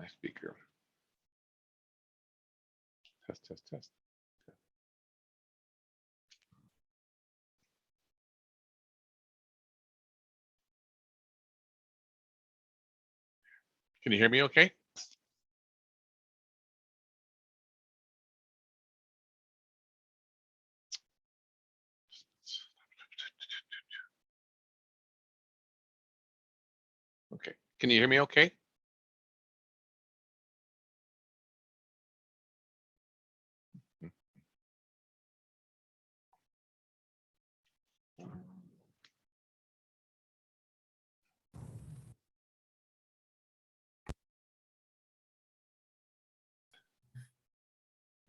My speaker. Test, test, test. Can you hear me okay? Okay. Can you hear me okay?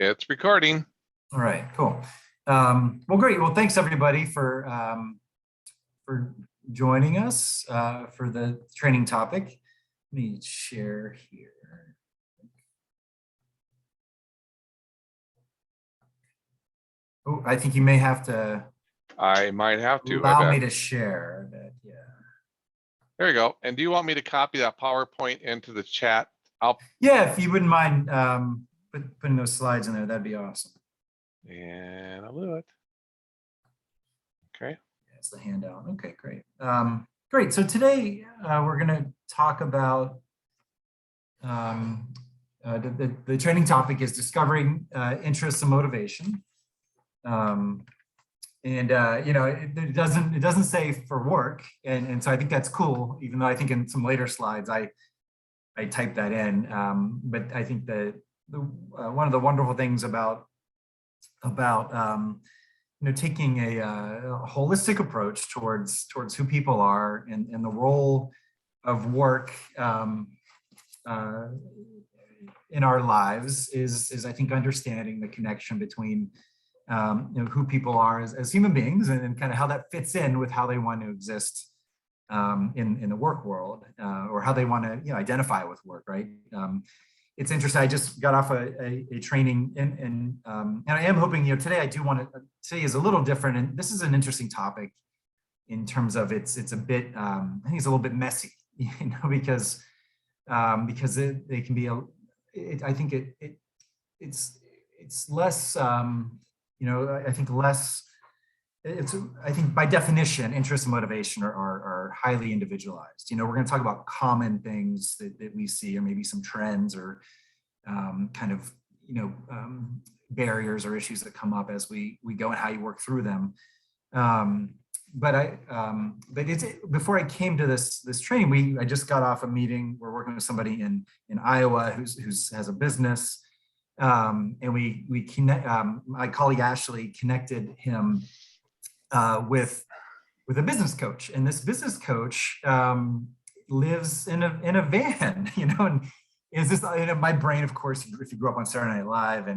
It's recording. All right, cool. Well, great. Well, thanks everybody for joining us for the training topic. Let me share here. Oh, I think you may have to. I might have to. Allow me to share that. Yeah. There you go. And do you want me to copy that PowerPoint into the chat? Yeah, if you wouldn't mind putting those slides in there, that'd be awesome. And I'll do it. Okay. That's the handout. Okay, great. Great. So today we're going to talk about the training topic is discovering interests and motivation. You know, it doesn't say for work, and so I think that's cool. Even though I think in some later slides I typed that in, but I think that one of the wonderful things about you know, taking a holistic approach towards who people are and the role of work in our lives is I think understanding the connection between you know, who people are as human beings and kind of how that fits in with how they want to exist in the work world or how they want to, you know, identify with work, right? It's interesting. I just got off a training and I am hoping, you know, today I do want to, today is a little different, and this is an interesting topic in terms of it's a bit, I think it's a little bit messy, you know, because it can be I think it's less, you know, I think less, I think by definition, interest and motivation are highly individualized. You know, we're going to talk about common things that we see, or maybe some trends or kind of, you know, barriers or issues that come up as we go and how you work through them. But it's, before I came to this training, I just got off a meeting. We're working with somebody in Iowa who has a business, and we connect. My colleague Ashley connected him with a business coach, and this business coach lives in a van, you know, and is this, you know, my brain, of course, if you grew up on Saturday Night Live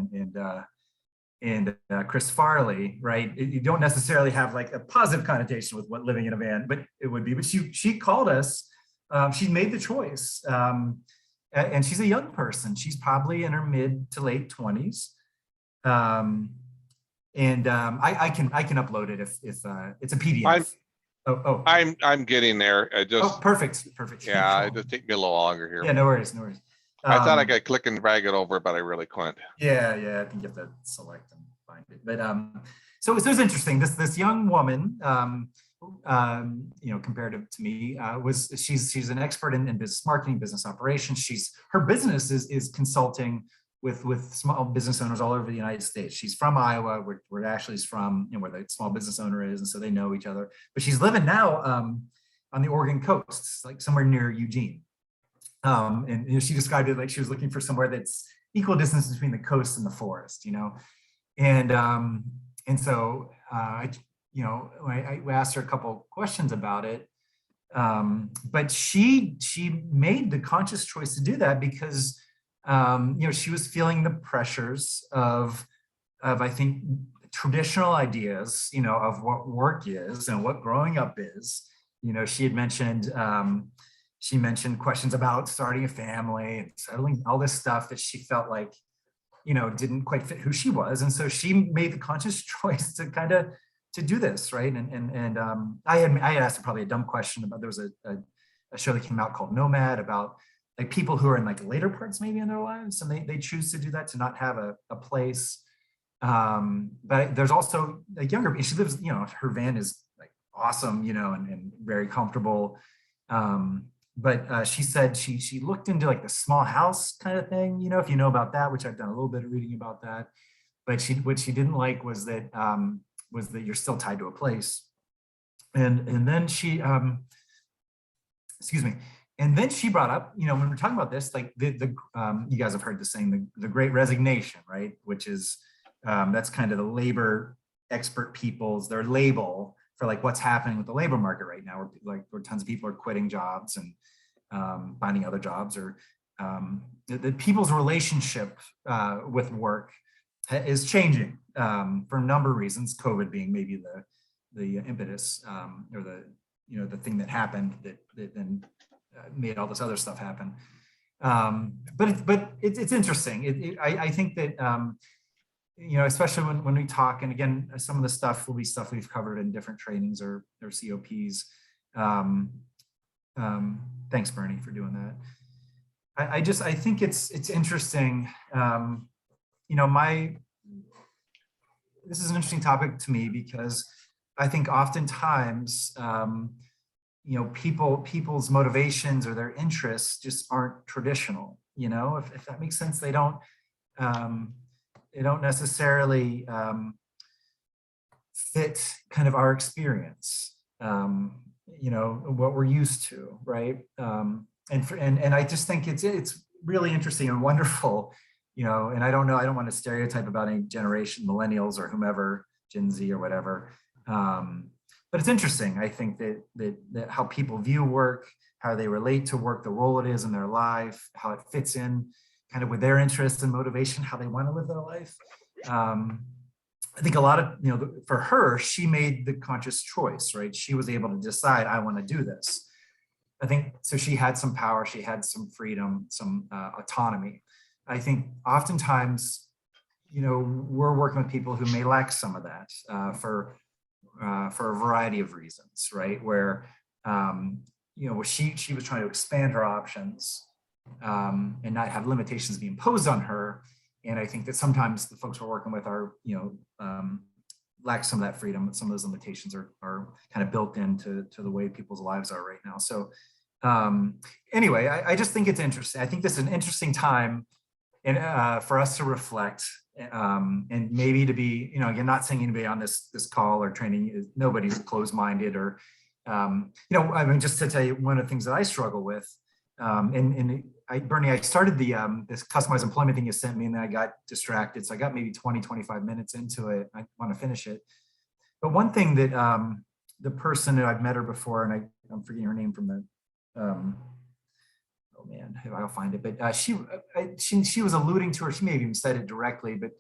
and Chris Farley, right? You don't necessarily have like a positive connotation with what living in a van, but it would be. But she called us. She made the choice, and she's a young person. She's probably in her mid to late 20s. I can upload it if it's a PDF. I'm getting there. Perfect. Yeah, it just take me a little longer here. Yeah, no worries. I thought I could click and drag it over, but I really couldn't. Yeah, I think you have to select and find it. But so it was interesting. This young woman, you know, comparative to me, she's an expert in business marketing, business operations. Her business is consulting with small business owners all over the United States. She's from Iowa, where Ashley's from, you know, where the small business owner is, and so they know each other. But she's living now on the Oregon coast, like somewhere near Eugene. And you know, she described it like she was looking for somewhere that's equal distance between the coast and the forest, you know. And so you know, I asked her a couple questions about it. But she made the conscious choice to do that because you know, she was feeling the pressures of I think traditional ideas, you know, of what work is and what growing up is. You know, she had mentioned she mentioned questions about starting a family and settling, all this stuff that she felt like, you know, didn't quite fit who she was. And so she made the conscious choice to kind of to do this, right? And I had asked her probably a dumb question about, there was a show that came out called Nomad about like people who are in like later parts maybe in their lives, and they choose to do that, to not have a place. But there's also like younger, she lives, her van is like awesome, and very comfortable. But she said she looked into like the small house kind of thing, if you know about that, which I've done a little bit of reading about that. But what she didn't like was that you're still tied to a place. And then she, excuse me. And then she brought up, when we're talking about this, like you guys have heard the saying, the Great Resignation, right? Which is, that's kind of the labor expert people's, their label for like what's happening with the labor market right now, where tons of people are quitting jobs and finding other jobs, or the people's relationship with work is changing for a number of reasons. COVID being maybe the impetus, or the thing that happened that then made all this other stuff happen. But it's interesting. I think that especially when we talk, and again, some of the stuff will be stuff we've covered in different trainings or COPs. Thanks, Bernie, for doing that. I think it's interesting. This is an interesting topic to me, because I think oftentimes, people's motivations or their interests just aren't traditional. If that makes sense, they don't necessarily fit kind of our experience, what we're used to, right? And I just think it's really interesting and wonderful, and I don't want to stereotype about any generation, millennials or whomever, Gen Z or whatever. But it's interesting, I think, that how people view work, how they relate to work, the role it is in their life, how it fits in kind of with their interests and motivation, how they want to live their life. I think a lot of, for her, she made the conscious choice, right? She was able to decide, I want to do this. I think, so she had some power, she had some freedom, some autonomy. I think oftentimes, we're working with people who may lack some of that for a variety of reasons, right? Where, she was trying to expand her options and not have limitations be imposed on her. And I think that sometimes the folks we're working with are, lack some of that freedom. Some of those limitations are kind of built into the way people's lives are right now. So anyway, I just think it's interesting. I think this is an interesting time for us to reflect, and maybe to be, again, not saying anybody on this call or training, nobody's closed-minded, or, just to tell you, one of the things that I struggle with, Bernie, I started this customized employment thing you sent me, and then I got distracted. So I got maybe 20, 25 minutes into it. I want to finish it. But one thing that the person that I've met her before, and I'm forgetting her name from the, oh man, I'll find it. But she was alluding to her, she may have even said it directly, but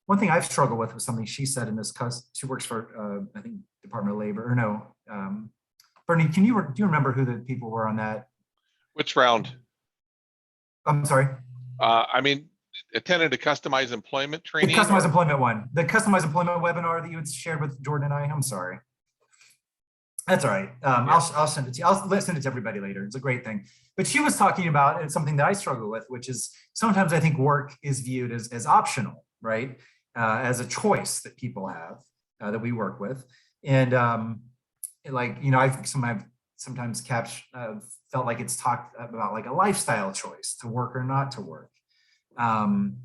one thing I've struggled with was something she said in this, she works for, I think, Department of Labor, or no, Bernie, do you remember who the people were on that? Which round? I'm sorry. Attended a customized employment training. The customized employment one. The customized employment webinar that you had shared with Jordan and I. I'm sorry. That's all right. Yeah. I'll send it to you. I'll send it to everybody later. It's a great thing. But she was talking about something that I struggle with, which is sometimes I think work is viewed as optional, right? As a choice that people have, that we work with. And I've sometimes felt like it's talked about like a lifestyle choice to work or not to work. And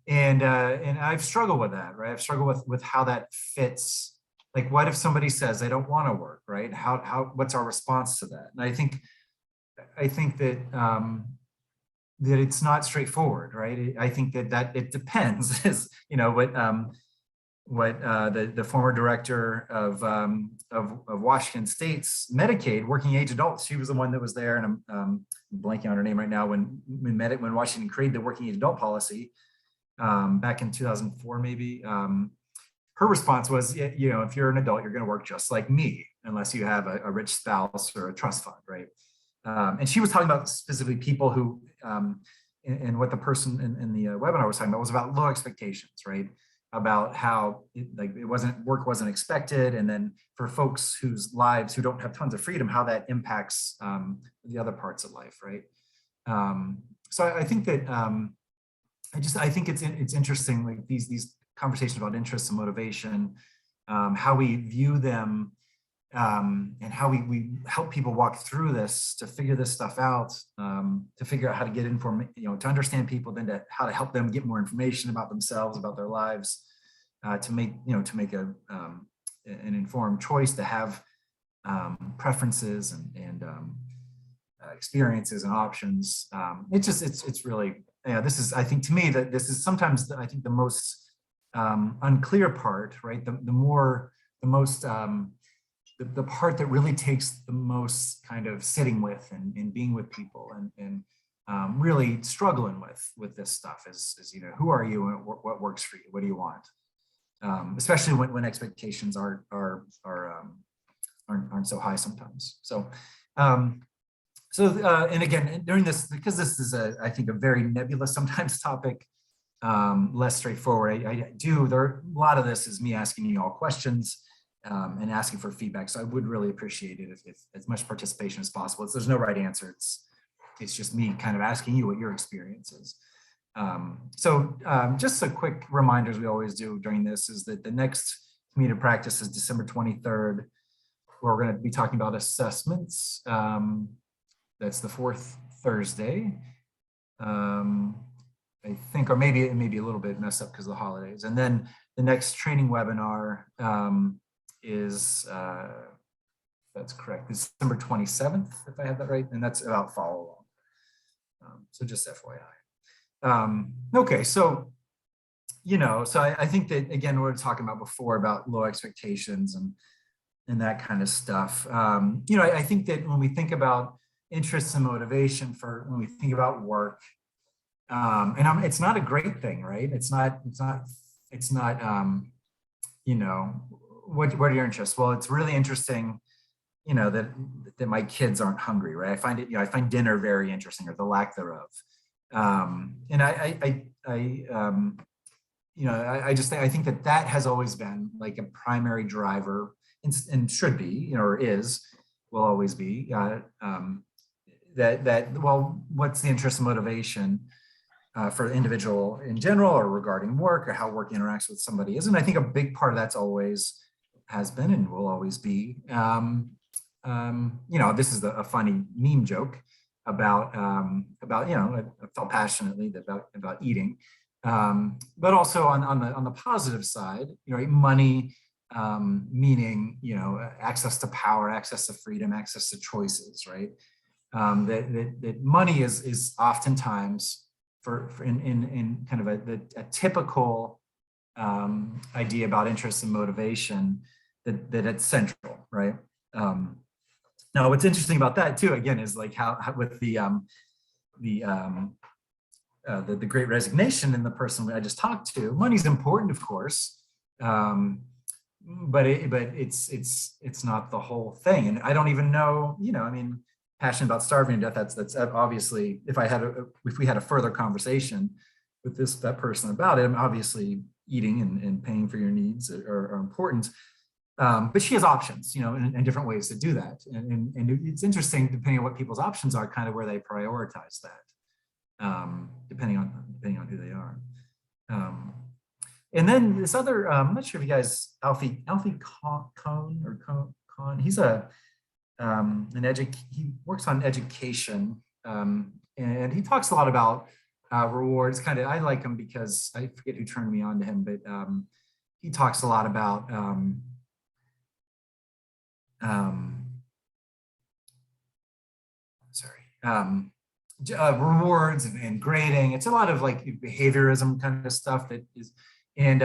I've struggled with that, right? I've struggled with how that fits. Like, what if somebody says they don't want to work, right? What's our response to that? And I think that that it's not straightforward, right? I think that it depends. Is what the former director of Washington State's Medicaid, working age adults, she was the one that was there, and I'm blanking on her name right now, when Washington created the working age adult policy back in 2004, maybe. Her response was, if you're an adult, you're going to work just like me, unless you have a rich spouse or a trust fund, right? And she was talking about specifically people who, and what the person in the webinar was talking about was about low expectations, right? About how work wasn't expected, and then for folks whose lives who don't have tons of freedom, how that impacts the other parts of life, right? So I think that I think it's interesting, like these conversations about interests and motivation, how we view them, and how we help people walk through this to figure this stuff out, to figure out how to get to understand people, then to how to help them get more information about themselves, about their lives, to make an informed choice, to have preferences and experiences and options. It's really, this is, I think, to me, that this is sometimes I think the most unclear part, right? The part that really takes the most kind of sitting with and being with people and really struggling with this stuff is who are you and what works for you? What do you want? Especially when expectations aren't so high sometimes. So, and again, during this, because this is I think a very nebulous sometimes topic, less straightforward. A lot of this is me asking you all questions and asking for feedback. So I would really appreciate it if as much participation as possible. There's no right answer. It's just me kind of asking you what your experience is. Just a quick reminder, as we always do during this, is that the next community practice is December 23rd, where we're going to be talking about assessments. That's the fourth Thursday. I think, or maybe it may be a little bit messed up because of the holidays. And then the next training webinar is, that's correct, December 27th, if I have that right, and that's about follow along. So just FYI. Okay, so, I think that, again, we were talking about before about low expectations and that kind of stuff. I think that when we think about interests and motivation when we think about work, it's not a great thing, right? It's not, what are your interests? Well, it's really interesting, that my kids aren't hungry, right? I find dinner very interesting, or the lack thereof. And I think that has always been like a primary driver and should be, or will always be, well, what's the interest and motivation for the individual in general, or regarding work, or how work interacts with somebody is. And I think a big part of that's always has been and will always be, this is a funny meme joke about I felt passionately about eating, but also on the positive side, money, meaning, access to power, access to freedom, access to choices, right? That money is oftentimes in kind of a typical idea about interest and motivation, that it's central, right? Now, what's interesting about that too, again, is like how with the Great Resignation and the person I just talked to, money's important, of course, but it's not the whole thing. And I don't even know, passionate about starving to death. That's obviously, if we had a further conversation with that person about it, obviously eating and paying for your needs are important. But she has options, and different ways to do that. And it's interesting, depending on what people's options are, kind of where they prioritize that, depending on who they are. And then this other, I'm not sure if you guys, Alfie Kohn or Kohn, he's he works on education, and he talks a lot about rewards. I like him because I forget who turned me on to him, but he talks a lot about rewards and grading. It's a lot of like behaviorism kind of stuff that is, and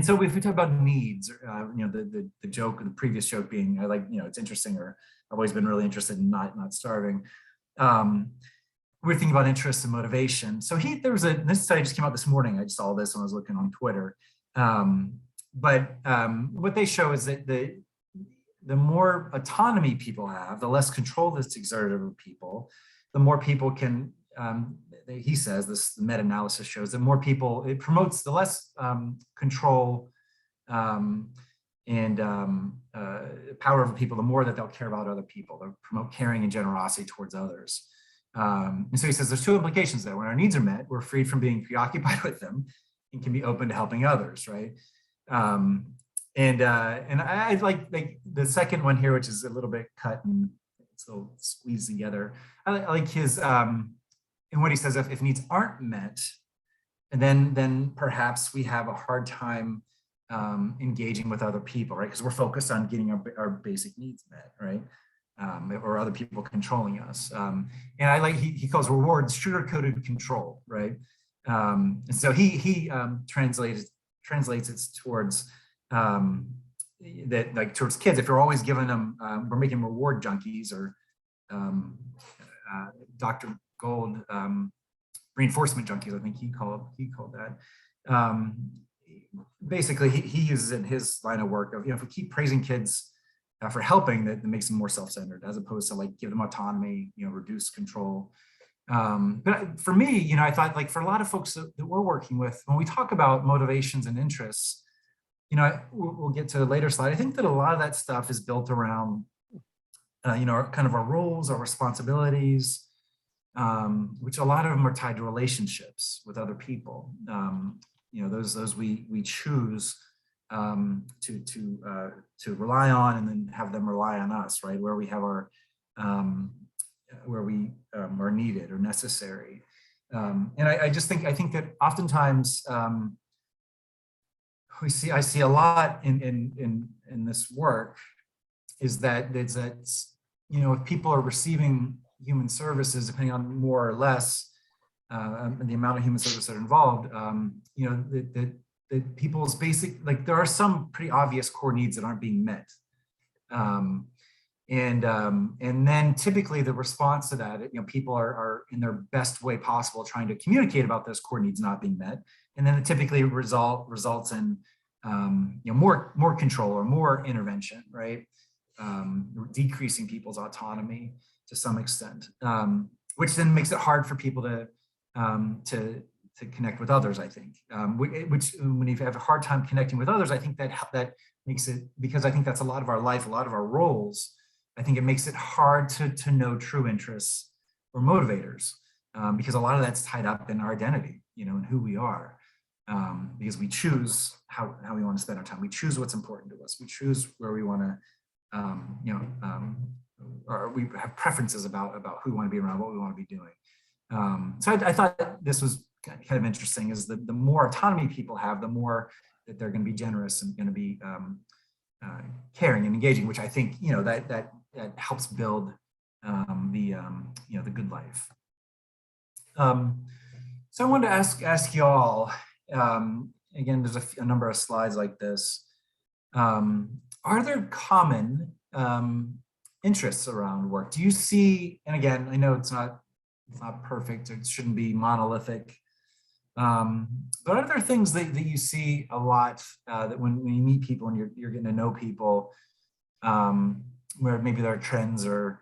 so if we talk about needs, the joke, the previous joke being, it's interesting, or I've always been really interested in not starving. We're thinking about interest and motivation. So this study just came out this morning. I just saw this when I was looking on Twitter. But what they show is that the more autonomy people have, the less control that's exerted over people, the more people can, he says, this meta-analysis shows that more people, it promotes the less control and power over people, the more that they'll care about other people. They'll promote caring and generosity towards others. And so he says there's two implications there. When our needs are met, we're freed from being preoccupied with them and can be open to helping others, right? And I like the second one here, which is a little bit cut and it's a little squeezed together. I like his, and what he says, if needs aren't met, and then perhaps we have a hard time engaging with other people, right? Because we're focused on getting our basic needs met, right? Or other people controlling us. And I like, he calls rewards sugar-coated control, right? And so he translates it towards that, like towards kids. If you're always giving them, we're making reward junkies, or Dr. Gold, reinforcement junkies, I think he called that. Basically, he uses it in his line of work of, if we keep praising kids for helping, that makes them more self-centered, as opposed to like give them autonomy, reduce control. But for me, I thought, like, for a lot of folks that we're working with, when we talk about motivations and interests, we'll get to a later slide. I think that a lot of that stuff is built around, kind of our roles, our responsibilities, which a lot of them are tied to relationships with other people. Those we choose to rely on, and then have them rely on us, right? Where we have our where we are needed or necessary. And I think that oftentimes I see a lot in this work is that if people are receiving human services, depending on more or less the amount of human services that are involved, that people's basic, like, there are some pretty obvious core needs that aren't being met. And then typically the response to that, people are in their best way possible trying to communicate about those core needs not being met. And then it typically results in more control or more intervention, right? Decreasing people's autonomy to some extent, which then makes it hard for people to connect with others, I think. Which when you have a hard time connecting with others, I think that makes it, because I think that's a lot of our life, a lot of our roles, I think it makes it hard to know true interests or motivators, because a lot of that's tied up in our identity, and who we are, because we choose how we want to spend our time. We choose what's important to us. We choose where we want to, or we have preferences about who we want to be around, what we want to be doing. So I thought this was kind of interesting, is that the more autonomy people have, the more that they're going to be generous and going to be caring and engaging, which I think, that helps build the good life. So I wanted to ask y'all, again, there's a number of slides like this. Are there common interests around work? Do you see, and again, I know it's not perfect, it shouldn't be monolithic, but are there things that you see a lot that when you meet people and you're getting to know people, where maybe there are trends or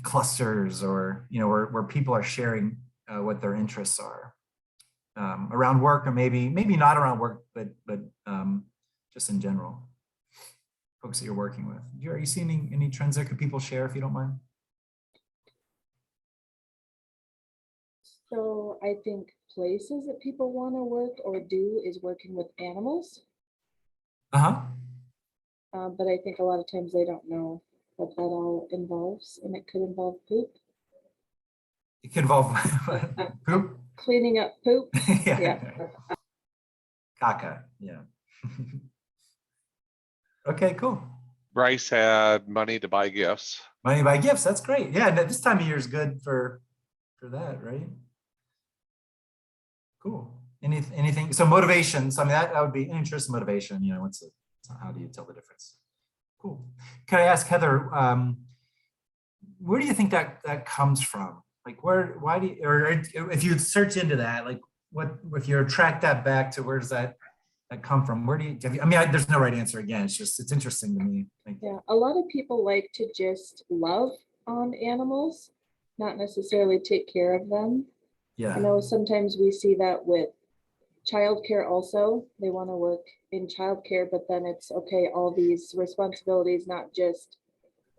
clusters, or where people are sharing what their interests are around work, or maybe not around work, but just in general, folks that you're working with? Are you seeing any trends there? Could people share, if you don't mind? So I think places that people want to work or do is working with animals. But I think a lot of times they don't know what that all involves, and it could involve poop. It could involve poop? Cleaning up poop. Yeah. Caca, yeah. Okay, cool. Bryce had money to buy gifts. Money to buy gifts, that's great. Yeah, this time of year is good for that, right? Cool. Anything, so motivations, I mean, that would be interest, motivation, how do you tell the difference? Cool. Can I ask Heather, where do you think that comes from? Like, why do you, or if you search into that, like, what, if you track that back to, where does that come from? Where do you, I mean, there's no right answer again. It's interesting to me. Yeah, a lot of people like to just love on animals, not necessarily take care of them. Yeah. I know sometimes we see that with childcare also. They want to work in childcare, but then it's okay, all these responsibilities, not just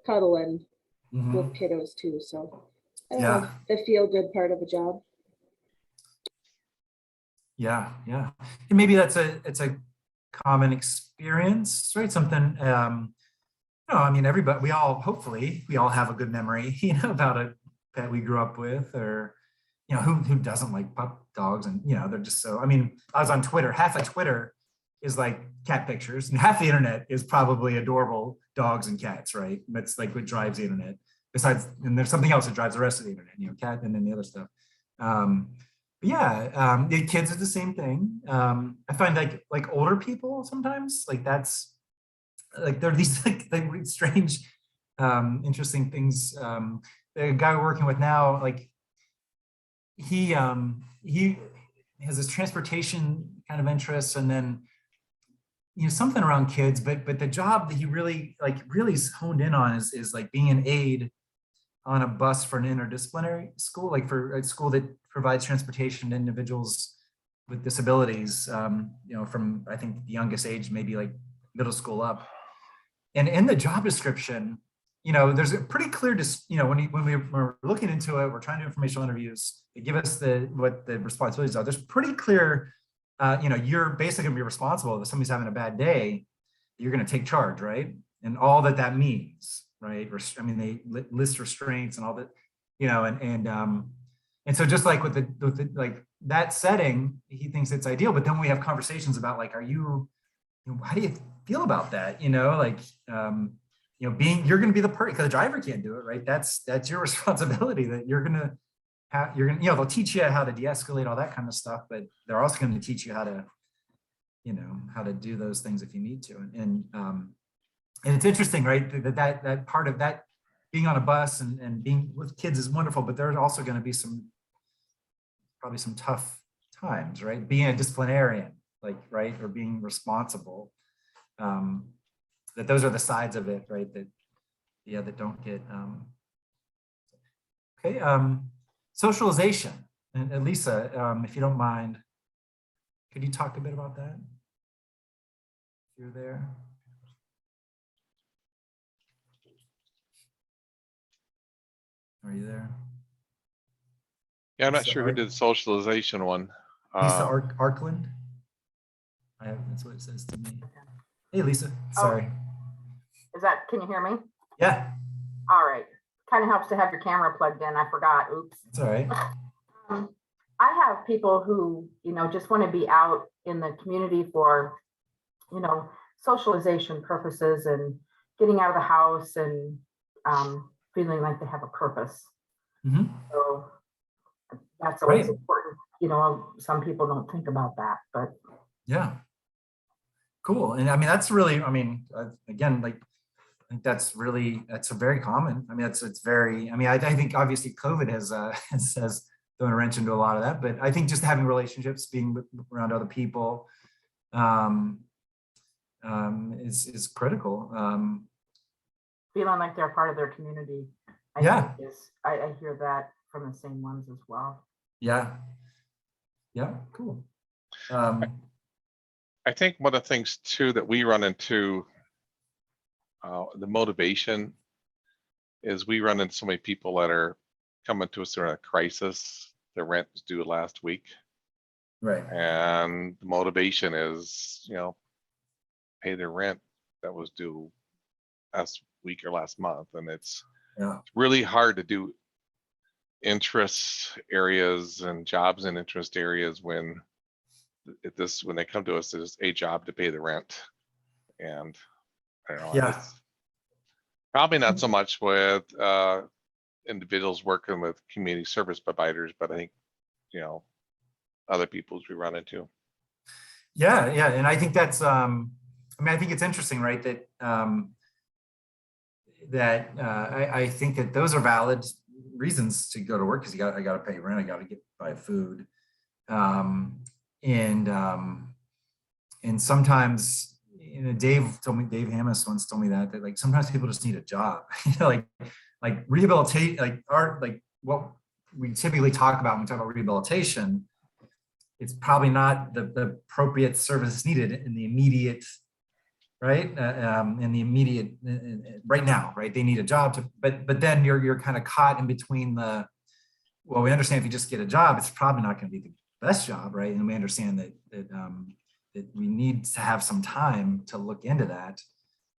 cuddling with kiddos too. So I don't Yeah. know, the feel good part of a job. Yeah, yeah. And maybe it's a common experience, right? Something, no, I mean, everybody, hopefully, we all have a good memory, about a pet we grew up with, or, who doesn't like pup dogs? And, they're just so, I mean, I was on Twitter, half of Twitter is like cat pictures, and half the internet is probably adorable dogs and cats, right? That's like what drives the internet. Besides, and there's something else that drives the rest of the internet, cat and then the other stuff. But yeah, the kids are the same thing. I find like older people sometimes, like that's like there are these like really strange, interesting things. The guy we're working with now, like he has this transportation kind of interests, and then something around kids, but the job that he really is honed in on is like being an aide on a bus for an interdisciplinary school, like for a school that provides transportation to individuals with disabilities, from I think the youngest age, maybe like middle school up. And in the job description, there's a pretty clear, when we're looking into it, we're trying to do informational interviews, they give us what the responsibilities are. There's pretty clear, you're basically gonna be responsible if somebody's having a bad day, you're gonna take charge, right? And all that means, right? I mean, they list restraints and all that, and so just like with the like that setting, he thinks it's ideal. But then we have conversations about like, how do you feel about that? You're going to be the person, because the driver can't do it, right? That's your responsibility. That they'll teach you how to de-escalate, all that kind of stuff, but they're also going to teach you how to do those things if you need to. And it's interesting, right? That part of that being on a bus and being with kids is wonderful, but there's also going to be probably some tough times, right? Being a disciplinarian, right, or being responsible. That those are the sides of it, right? That don't get. Okay, socialization. And Lisa, if you don't mind, could you talk a bit about that? If you're there. Are you there? Yeah, I'm not Lisa sure who did the socialization one. Lisa Arkland. That's what it says to me. Hey, Lisa. Sorry. Can you hear me? Yeah. All right. Kind of helps to have your camera plugged in. I forgot. Oops. It's all right. I have people who, just want to be out in the community for, socialization purposes and getting out of the house and feeling like they have a purpose. Mm-hmm. So that's always Right. important. Some people don't think about that, but Yeah. Cool. And I mean, that's really, again, like, I think that's a very common. I mean, it's very, I think obviously COVID has thrown a wrench into a lot of that, but I think just having relationships, being around other people, is critical. feeling like they're part of their community. I hear that from the same ones as well. Yeah. Yeah. Cool. I think one of the things too that we run into, the motivation is we run into so many people that are coming to us during a crisis. Their rent was due last week, Right. and the motivation is, pay their rent that was due last week or last month, and it's really hard to do interest areas and jobs in interest areas when they come to us, there's a job to pay the rent. And I don't know, Yeah. it's probably not so much with individuals working with community service providers, but I think, other people's we run into. Yeah. Yeah. And I think that's, I think it's interesting, right? That I think that those are valid reasons to go to work, because I got to pay rent, I got to buy food. And sometimes, Dave Hammis once told me that like sometimes people just need a job, like rehabilitate, what we typically talk about when we talk about rehabilitation, it's probably not the appropriate services needed in the immediate, right? Right now, right? They need a job but then you're kind of caught in between the well, we understand if you just get a job, it's probably not going to be the best job, right? And we understand that we need to have some time to look into that.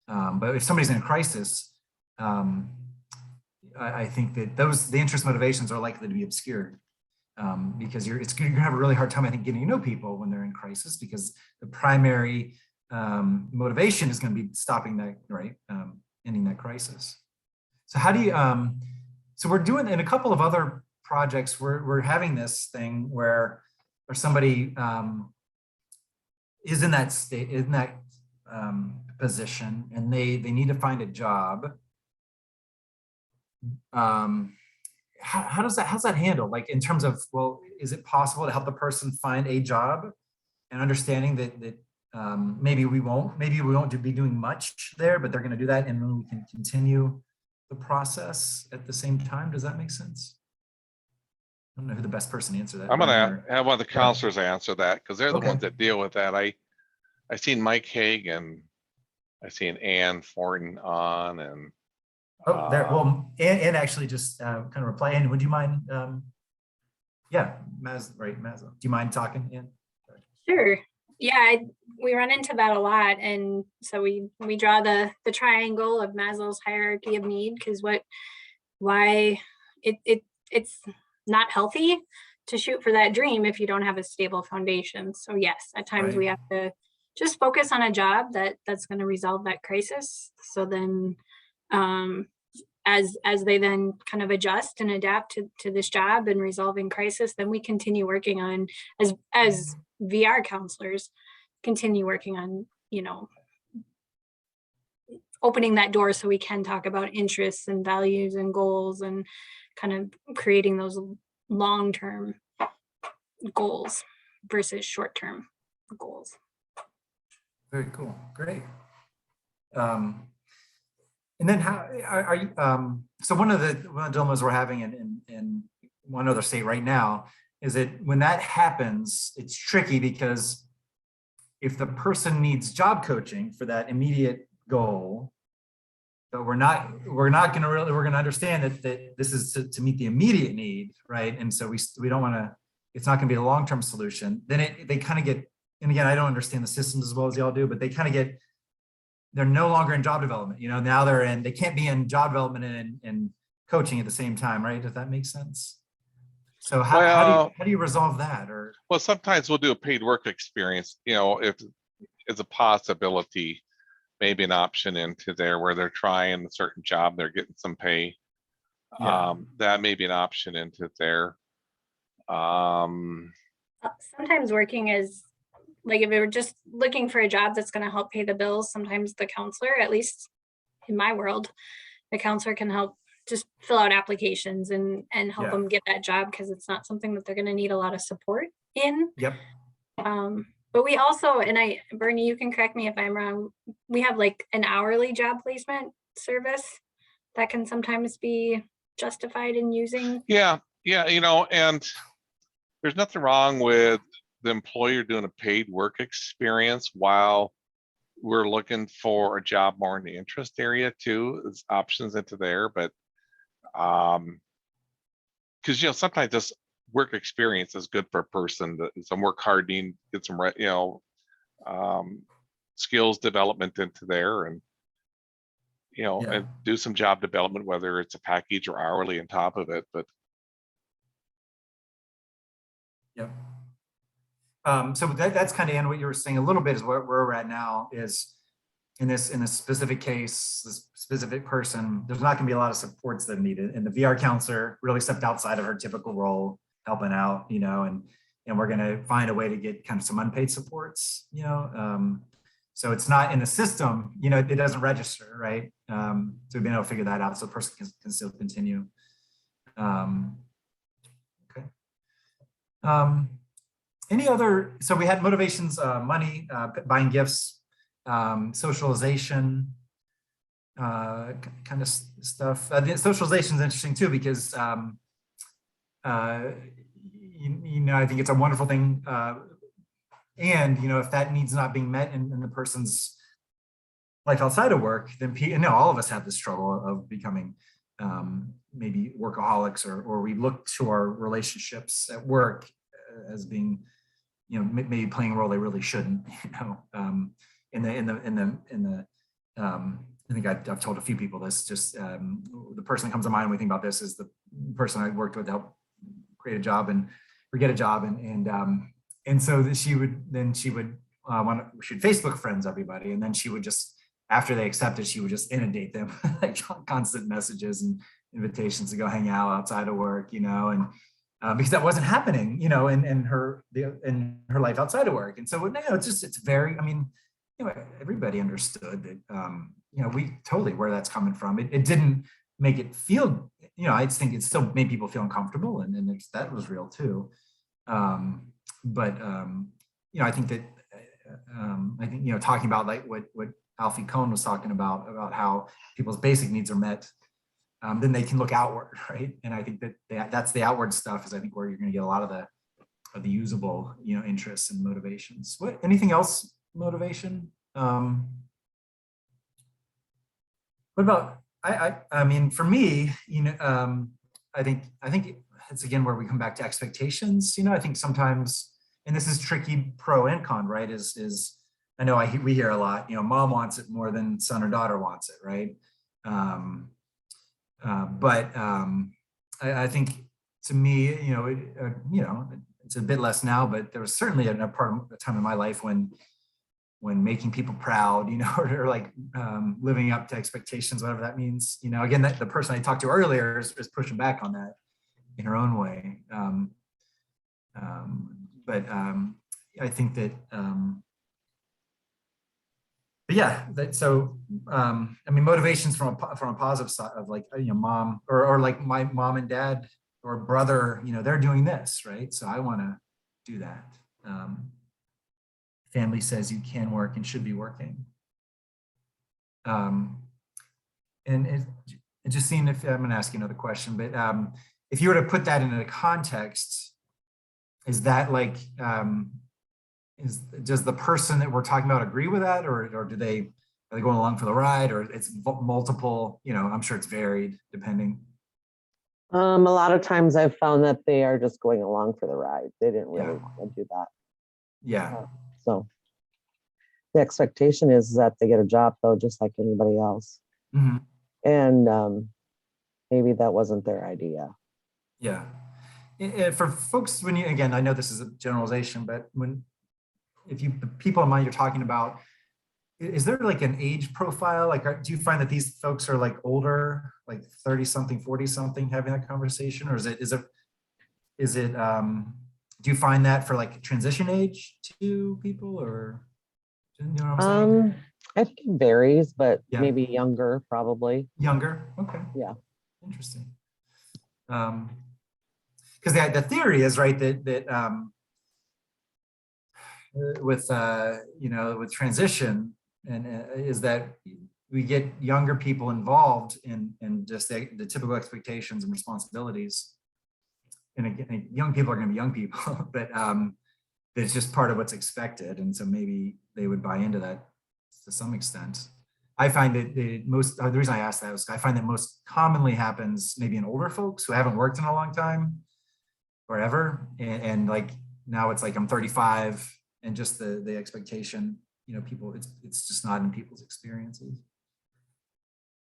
But if somebody's in a crisis, I think that the interest motivations are likely to be obscured, because you're gonna have a really hard time, I think, getting to know people when they're in crisis, because the primary motivation is going to be stopping that, right? Ending that crisis. So how do you, so we're doing in a couple of other projects, we're having this thing where somebody is in that state, in that position, and they need to find a job. How's that handled? Like in terms of, well, is it possible to help the person find a job, and understanding that maybe we won't be doing much there, but they're going to do that, and then we can continue the process at the same time. Does that make sense? I don't know who the best person to answer that. I'm gonna Bernie or- have one of the counselors answer that, because they're the Okay. ones that deal with that. I seen Mike Hagan, I seen Ann Fortin on, and Oh, there. Well, and actually just kind of reply. And would you mind? Yeah, right, Maz. Do you mind talking? Ann? Sure. Yeah, we run into that a lot, and so we draw the triangle of Maslow's hierarchy of need, because why it's not healthy to shoot for that dream if you don't have a stable foundation. So yes, at times Right. we have to just focus on a job that's going to resolve that crisis. So then, as they then kind of adjust and adapt to this job and resolving crisis, then we continue working on, as VR counselors, continue working on, opening that door so we can talk about interests and values and goals, and kind of creating those long-term goals versus short-term goals. Very cool. Great. And then how are you? So one of the dilemmas we're having in one other state right now is that when that happens, it's tricky, because if the person needs job coaching for that immediate goal, but we're going to understand that this is to meet the immediate need, right? And so we don't want to. It's not going to be a long-term solution. Then they kind of get. And again, I don't understand the systems as well as y'all do, but they kind of get. They're no longer in job development. Now they can't be in job development and coaching at the same time, right? Does that make sense? So how do you resolve that? Or well, sometimes we'll do a paid work experience, if it's a possibility, maybe an option into there where they're trying a certain job, they're getting some pay. Yeah. That may be an option into there. Sometimes working is, like, if you're just looking for a job that's going to help pay the bills, sometimes the counselor, at least in my world, the counselor can help just fill out applications and help Yeah. them get that job, because it's not something that they're going to need a lot of support in. Yep. But we also, and Bernie, you can correct me if I'm wrong, we have like an hourly job placement service that can sometimes be justified in using. Yeah, and there's nothing wrong with the employer doing a paid work experience while we're looking for a job more in the interest area too. There's options into there, but because sometimes this work experience is good for a person that some work hard, get some skills development into there, and and do some job development, whether it's a package or hourly on top of it. But Yep. So that's kind of, Ann, what you were saying a little bit is where we're at now is in this specific case, this specific person, there's not going to be a lot of supports that are needed. And the VR counselor really stepped outside of her typical role, helping out, and we're going to find a way to get kind of some unpaid supports, so it's not in the system, it doesn't register, right? So we've been able to figure that out so the person can still continue. Okay. Any other, so we had motivations, money, buying gifts, socialization, kind of stuff. The socialization is interesting too, because, I think it's a wonderful thing. And, if that need's not being met in the person's life outside of work, then all of us have this struggle of becoming maybe workaholics, or we look to our relationships at work as being, maybe playing a role they really shouldn't, I think I've told a few people this, just the person that comes to mind when we think about this is the person I worked with to help create a job or get a job. And so that she would she'd Facebook friends everybody. And then she would just, after they accepted, she would just inundate them like constant messages and invitations to go hang out outside of work, and because that wasn't happening, in her life outside of work. And so, it's very, everybody understood that, we totally where that's coming from. It didn't make it feel, I just think it still made people feel uncomfortable, and that was real too. I think that, talking about like what Alfie Kohn was talking about how people's basic needs are met, then they can look outward, right? And I think that's the outward stuff is I think where you're going to get a lot of the usable, interests and motivations. Anything else? Motivation? What about, for me, I think it's again where we come back to expectations. I think sometimes, and this is tricky, pro and con, right? Is I know we hear a lot, mom wants it more than son or daughter wants it, right? I think to me, it's a bit less now, but there was certainly a time in my life when making people proud, or like living up to expectations, whatever that means, again, that the person I talked to earlier is pushing back on that in her own way. I think that, motivations from a positive side of like, mom or like my mom and dad or brother, they're doing this, right? So I want to do that. Family says you can work and should be working. And it just seemed, if I'm going to ask you another question, but if you were to put that into context, is that like, does the person that we're talking about agree with that, or are they going along for the ride, or it's multiple, I'm sure it's varied depending. A lot of times I've found that they are just going along for the ride. They didn't really want to do that. Yeah. So the expectation is that they get a job though, just like anybody else. Mm-hmm. And maybe that wasn't their idea. Yeah. For folks, again, I know this is a generalization, but the people in mind you're talking about, is there like an age profile? Like, do you find that these folks are like older, like 30 something, 40 something having that conversation? Or is it, do you find that for like transition age to people, or, what I'm saying? I think it varies, but Yeah. maybe younger, probably. Younger. Okay. Yeah. Interesting. Because the theory is right that with transition is that we get younger people involved in just the typical expectations and responsibilities. And again, young people are going to be young people, but it's just part of what's expected, and so maybe they would buy into that to some extent. I find that the reason I asked that was I find that most commonly happens maybe in older folks who haven't worked in a long time or ever, and like now it's like I'm 35, and just the expectation, people, it's just not in people's experiences.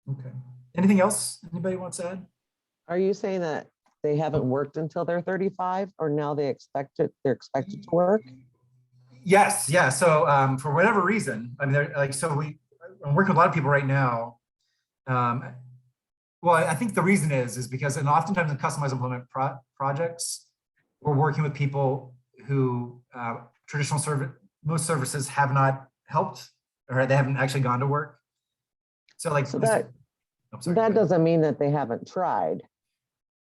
Okay. Anything else anybody wants to add? Are you saying that they haven't worked until they're 35, or now they're expected to work? Yes. Yeah. So for whatever reason, I'm working with a lot of people right now. Well, I think the reason is because, and oftentimes in customized employment projects, we're working with people who most services have not helped, or they haven't actually gone to work. So like, that doesn't mean that they haven't tried.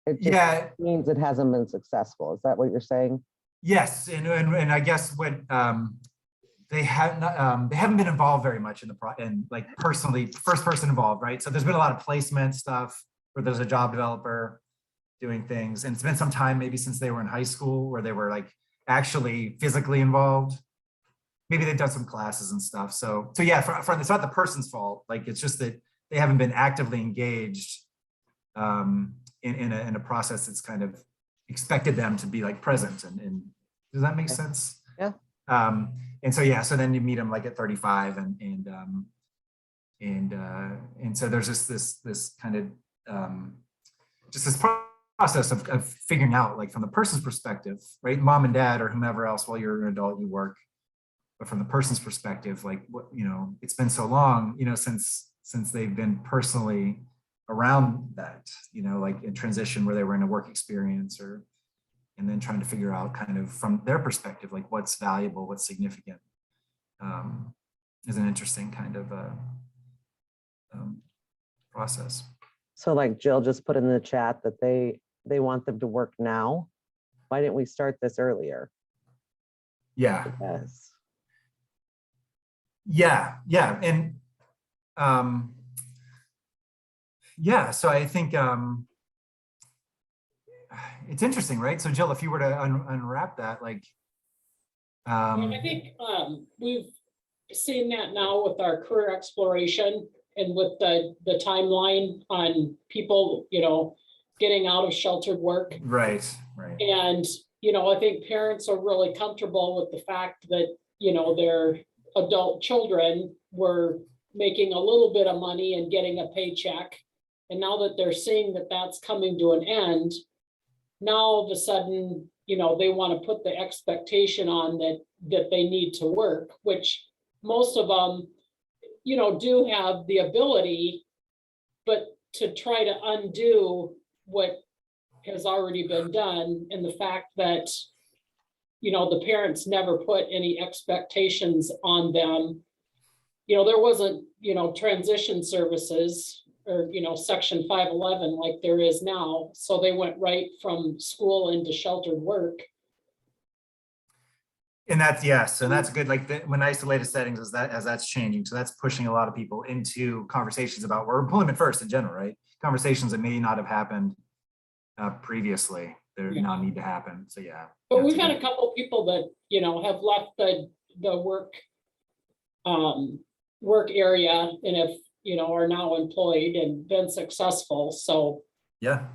It just means it hasn't been successful. Is that what you're saying? Yes, and I guess what they haven't been involved very much in like personally, first person involved, right? So there's been a lot of placement stuff where there's a job developer doing things, and it's been some time maybe since they were in high school where they were like actually physically involved. Maybe they've done some classes and stuff. So yeah, it's not the person's fault. Like, it's just that they haven't been actively engaged in a process that's kind of expected them to be like present. And does that make sense? Yeah. And so, yeah, so then you meet them like at 35 and so there's just this kind of just this process of figuring out, like, from the person's perspective, right? Mom and dad or whomever else, while you're an adult, you work, but from the person's perspective, like, what, you know, it's been so long, you know, since they've been personally around that, you know, like in transition where they were in a work experience, or and then trying to figure out kind of from their perspective, like what's valuable, what's significant, is an interesting kind of process. So like Jill just put in the chat that they want them to work now. Why didn't we start this earlier? Yeah. Yes. Yeah. And yeah, so I think it's interesting, right? So Jill, if you were to unwrap that, like, Well, I think we've seen that now with our career exploration and with the timeline on people, you know, getting out of sheltered work. right. And, you know, I think parents are really comfortable with the fact that, you know, their adult children were making a little bit of money and getting a paycheck. And now that they're seeing that that's coming to an end, now all of a sudden, you know, they want to put the expectation on that they need to work, which most of them, you know, do have the ability, but to try to undo what has already been done, and the fact that, you know, the parents never put any expectations on them. You know, there wasn't, you know, transition services or, you know, Section 511 like there is now. So they went right from school into sheltered work. And that's, yes, and that's good. Like when isolated settings as that's changing. So that's pushing a lot of people into conversations about where employment first in general, right? Conversations that may not have happened previously, they now need to happen. So yeah. But we've had a couple people that, you know, have left the work area and have, you know, are now employed and been successful. So yeah.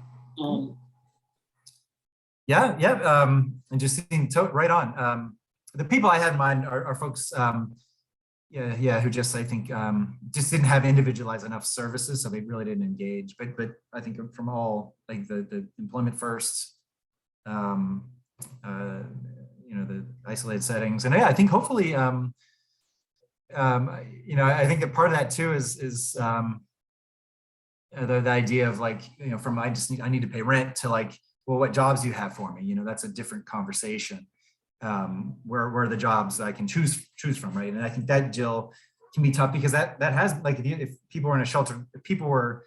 Yeah. And just seeing right on. The people I had in mind are folks, who just, I think, just didn't have individualized enough services, so they really didn't engage. But I think from all, like the employment first, the isolated settings, and yeah, I think hopefully, I think that part of that too is the idea of, like, you know, from I need to pay rent to, like, well, what jobs do you have for me? You know, that's a different conversation. Where are the jobs that I can choose from, right? And I think that, Jill, can be tough because that has, like, if people were in a shelter, if people were,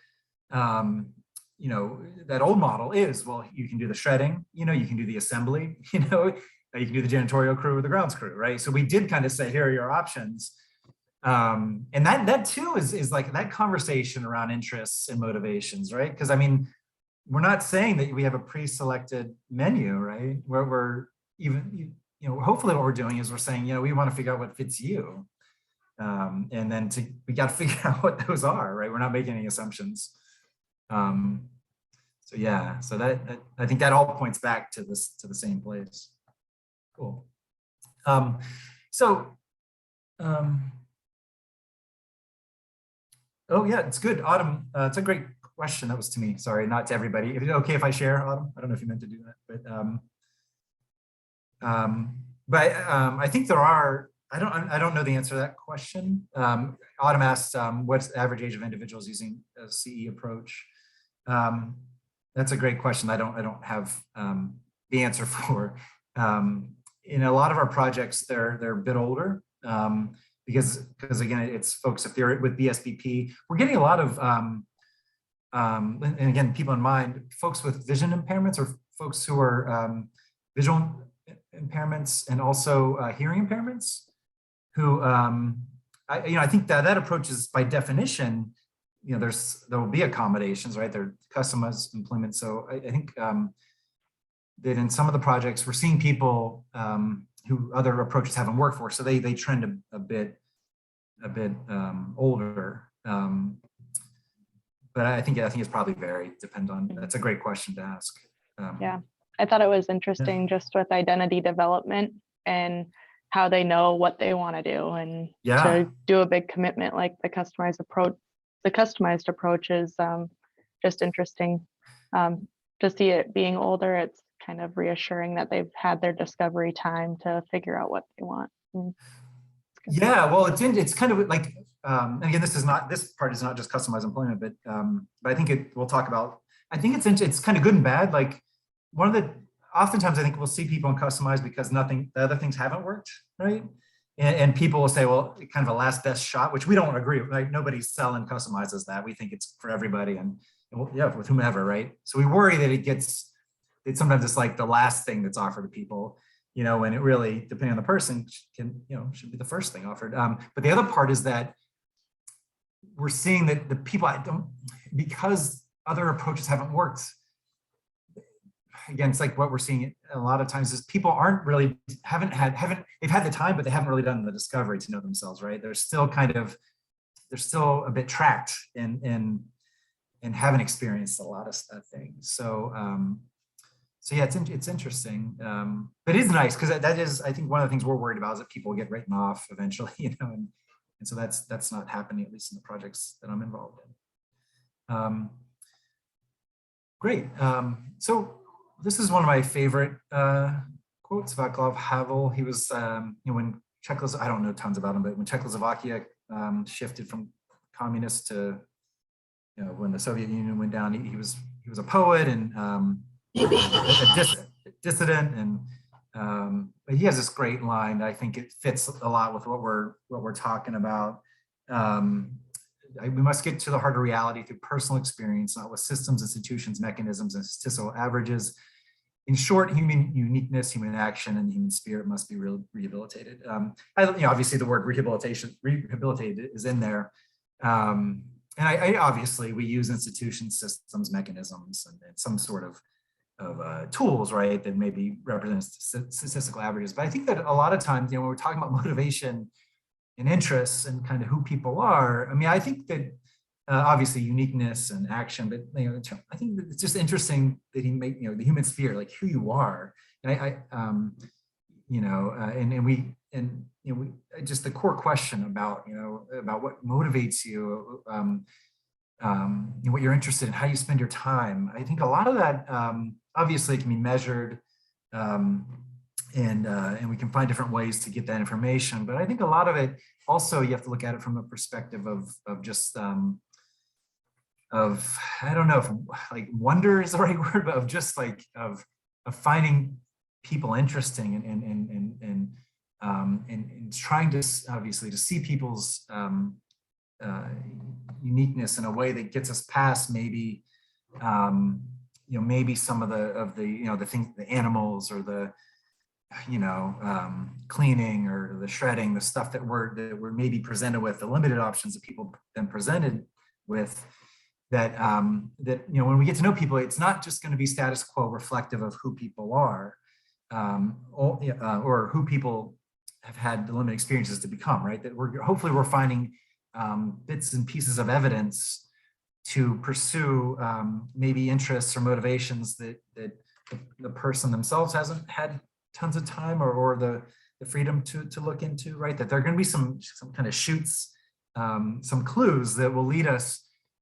you know, that old model is, well, you can do the shredding, you know, you can do the assembly, you know, you can do the janitorial crew or the grounds crew, right? So we did kind of say, here are your options. And that too is like that conversation around interests and motivations, right? Because I mean, we're not saying that we have a pre-selected menu, right? Where we're even, you know, hopefully what we're doing is we're saying, you know, we want to figure out what fits you. And then we got to figure out what those are, right? We're not making any assumptions. So yeah, so that I think that all points back to the same place. Cool. Oh yeah, it's good. Autumn, it's a great question. That was to me. Sorry, not to everybody. Is it okay if I share, Autumn? I don't know if you meant to do that, but I think there are, I don't know the answer to that question. Autumn asked, what's the average age of individuals using a CE approach? That's a great question. I don't have the answer for. In a lot of our projects, they're a bit older because again, it's folks, if they're with BSBP, we're getting a lot of, and again, people in mind, folks with vision impairments or folks who are visual impairments and also hearing impairments who, I think that approach is by definition, you know, there will be accommodations, right? They're customized employment. So I think that in some of the projects, we're seeing people who other approaches haven't worked for. So they trend a bit older. but I think it's probably varied, depend on, that's a great question to ask. Yeah, I thought it was interesting just with identity development and how they know what they want to do, and to do a big commitment like the customized approach is just interesting. To see it being older, it's kind of reassuring that they've had their discovery time to figure out what they want. Yeah, well, it's kind of like, again, this part is not just customized employment, but I think we'll talk about, I think it's kind of good and bad. Like oftentimes I think we'll see people in customized because the other things haven't worked, right? And people will say, well, kind of a last best shot, which we don't agree with, right? Nobody's selling customized as that. We think it's for everybody and yeah, with whomever, right? So we worry that sometimes it's like the last thing that's offered to people, and it really, depending on the person, should be the first thing offered. But the other part is that we're seeing that the people because other approaches haven't worked. Again, it's like what we're seeing a lot of times is people they've had the time, but they haven't really done the discovery to know themselves, right? They're still a bit tracked and haven't experienced a lot of things. So yeah, it's interesting. But it is nice because that is, I think, one of the things we're worried about is that people get written off eventually, and so that's not happening, at least in the projects that I'm involved in. Great. So this is one of my favorite quotes about Václav Havel. He was, when I don't know tons about him, but when Czechoslovakia shifted from communist to, when the Soviet Union went down, he was a poet and a dissident, and but he has this great line. I think it fits a lot with what we're talking about. We must get to the heart of reality through personal experience, not with systems, institutions, mechanisms, and statistical averages. In short, human uniqueness, human action, and human spirit must be rehabilitated. Obviously, the word rehabilitated is in there. And I obviously, we use institutions, systems, mechanisms, and some sort of tools, right, that maybe represent statistical averages. But I think that a lot of times, when we're talking about motivation and interests and kind of who people are, I think that obviously uniqueness and action, but I think that it's just interesting that he made the human spirit, like who you are. And just the core question about about what motivates you, what you're interested in, how you spend your time. I think a lot of that obviously can be measured, and we can find different ways to get that information. But I think a lot of it also, you have to look at it from a perspective of just I don't know if like wonder is the right word, but of just like of finding people interesting and trying to obviously to see people's uniqueness in a way that gets us past maybe maybe some of the things, the animals or the cleaning or the shredding, the stuff that we're maybe presented with, the limited options that people been presented with, that when we get to know people, it's not just going to be status quo reflective of who people are, or who people have had the limited experiences to become, right? That hopefully we're finding bits and pieces of evidence to pursue maybe interests or motivations that the person themselves hasn't had tons of time or the freedom to look into, right? That there are going to be some kind of shoots, some clues that will lead us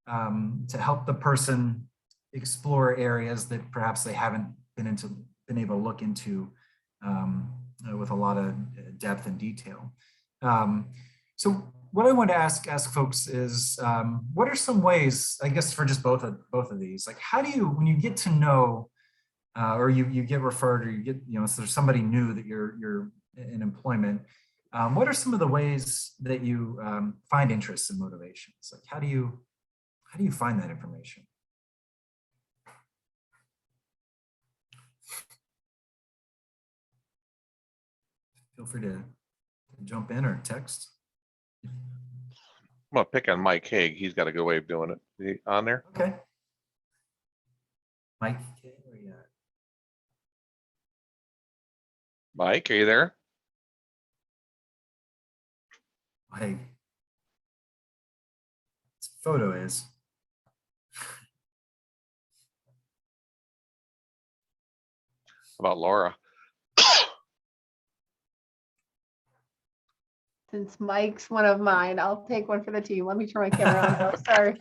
to help the person explore areas that perhaps they haven't been able to look into with a lot of depth and detail. So what I want to ask folks is, what are some ways, I guess for just both of these, like how do you, when you get to know, or you get referred, or you get, so there's somebody new that you're in employment, what are some of the ways that you find interests and motivations? Like how do you find that information? Feel free to jump in or text. I'm gonna pick on Mike Haig. He's got a good way of doing it. Is he on there? Okay. Mike, where you at? Mike, are you there? Hey. This photo is. about Laura. Since Mike's one of mine, I'll take one for the team. Let me turn my camera on. though. Sorry.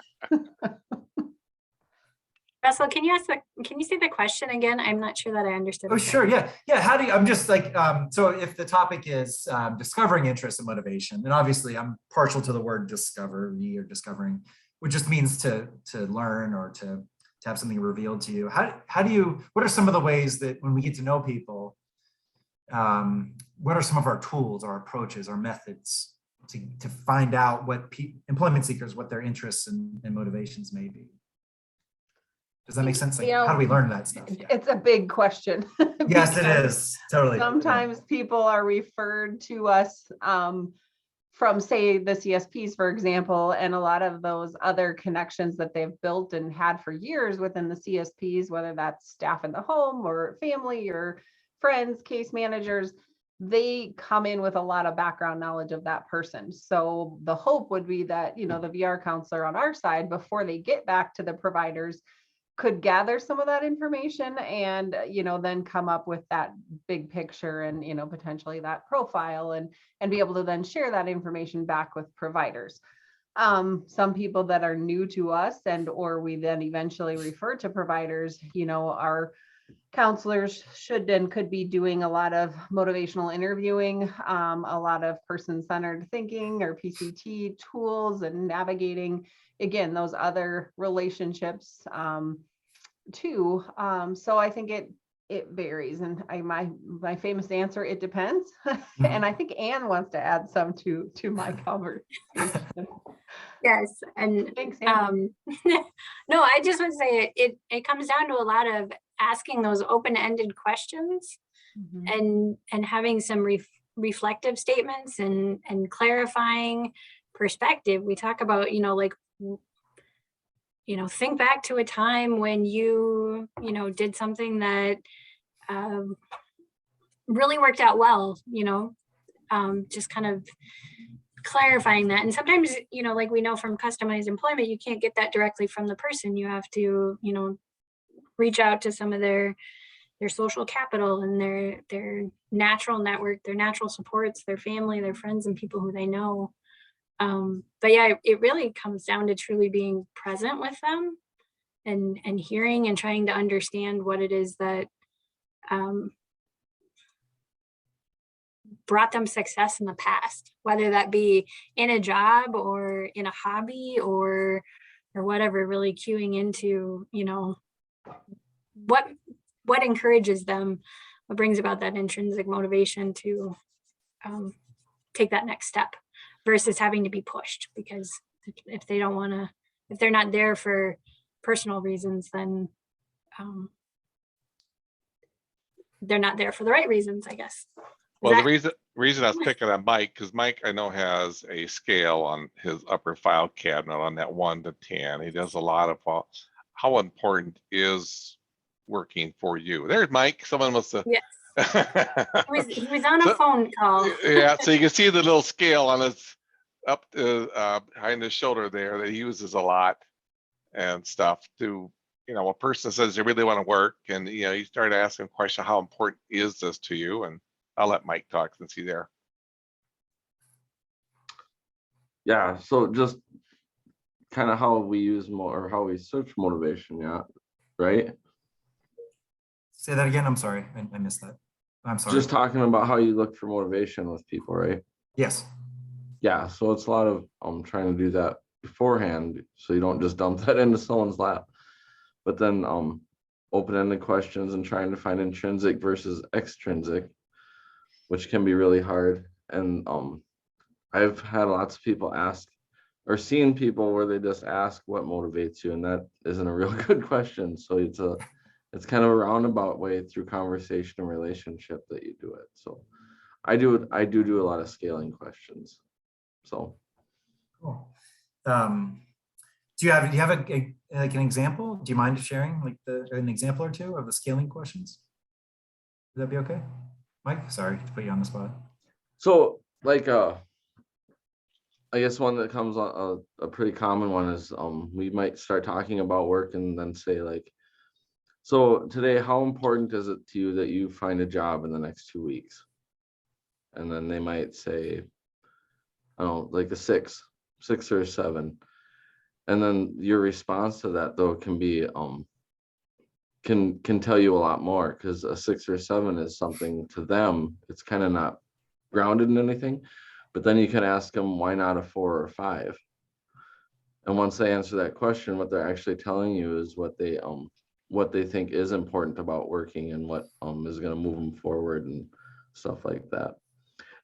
Russell, can you say the question again? I'm not sure that I understood. Oh, sure. Yeah. Yeah. How do you, I'm just like, so if the topic is discovering interest and motivation, and obviously I'm partial to the word discovery or discovering, which just means to learn or to have something revealed to you. How do you, what are some of the ways that when we get to know people, what are some of our tools, our approaches, our methods to find out what employment seekers, what their interests and motivations may be? Does that make sense? Like, how do we learn that stuff? Yeah. It's a big question. Yes, it is. Totally. Sometimes people are referred to us from, say, the CSPs, for example, and a lot of those other connections that they've built and had for years within the CSPs, whether that's staff in the home or family or friends, case managers, they come in with a lot of background knowledge of that person. So the hope would be that, the VR counselor on our side, before they get back to the providers, could gather some of that information and, then come up with that big picture and, potentially that profile and be able to then share that information back with providers. Some people that are new to us or we then eventually refer to providers, our counselors should and could be doing a lot of motivational interviewing, a lot of person-centered thinking or PCT tools and navigating, again, those other relationships too. So I think it varies. And my famous answer, it depends. And I think Anne wants to add some to my conversation. Yes, and Thanks, no, I just would say it comes down to a lot of asking those open-ended questions and having some reflective statements and clarifying perspective. We talk about, think back to a time when you did something that really worked out well, just kind of clarifying that. And sometimes, like we know from customized employment, you can't get that directly from the person. You have to, reach out to some of their social capital and their natural network, their natural supports, their family, their friends, and people who they know. But yeah, it really comes down to truly being present with them and hearing and trying to understand what it is that brought them success in the past, whether that be in a job or in a hobby or whatever, really cueing into, what encourages them, what brings about that intrinsic motivation to take that next step versus having to be pushed. Because if they don't want to, if they're not there for personal reasons, then they're not there for the right reasons, I guess. Well, the reason I was picking on Mike, because Mike I know has a scale on his upper file cabinet on that 1 to 10. He does a lot of how important is working for you. There's Mike. Someone must have. Yes. he was on a phone call. Yeah, so you can see the little scale on his up behind his shoulder there that he uses a lot and stuff to, a person says they really want to work and, you start asking a question, how important is this to you? And I'll let Mike talk since he's there. Yeah, so just kind of how we use or how we search motivation, yeah, right? Say that again. I'm sorry. I missed that. I'm sorry. Just talking about how you look for motivation with people, right? Yes. Yeah, so it's a lot of trying to do that beforehand so you don't just dump that into someone's lap. But then open-ended questions and trying to find intrinsic versus extrinsic, which can be really hard. And I've had lots of people ask or seen people where they just ask what motivates you, and that isn't a real good question. So it's kind of a roundabout way through conversation and relationship that you do it. So I do a lot of scaling questions. So cool. Do you have like an example? Do you mind sharing like an example or two of the scaling questions? Would that be okay? Mike, sorry to put you on the spot. So like I guess one that comes on a pretty common one is we might start talking about work and then say like, So today, how important is it to you that you find a job in the next 2 weeks? And then they might say, I don't know, like a 6 or a 7. And then your response to that though can be can tell you a lot more, because a 6 or 7 is something to them, it's kind of not grounded in anything. But then you can ask them, why not a 4 or 5? And once they answer that question, what they're actually telling you is what they think is important about working and what is going to move them forward and stuff like that.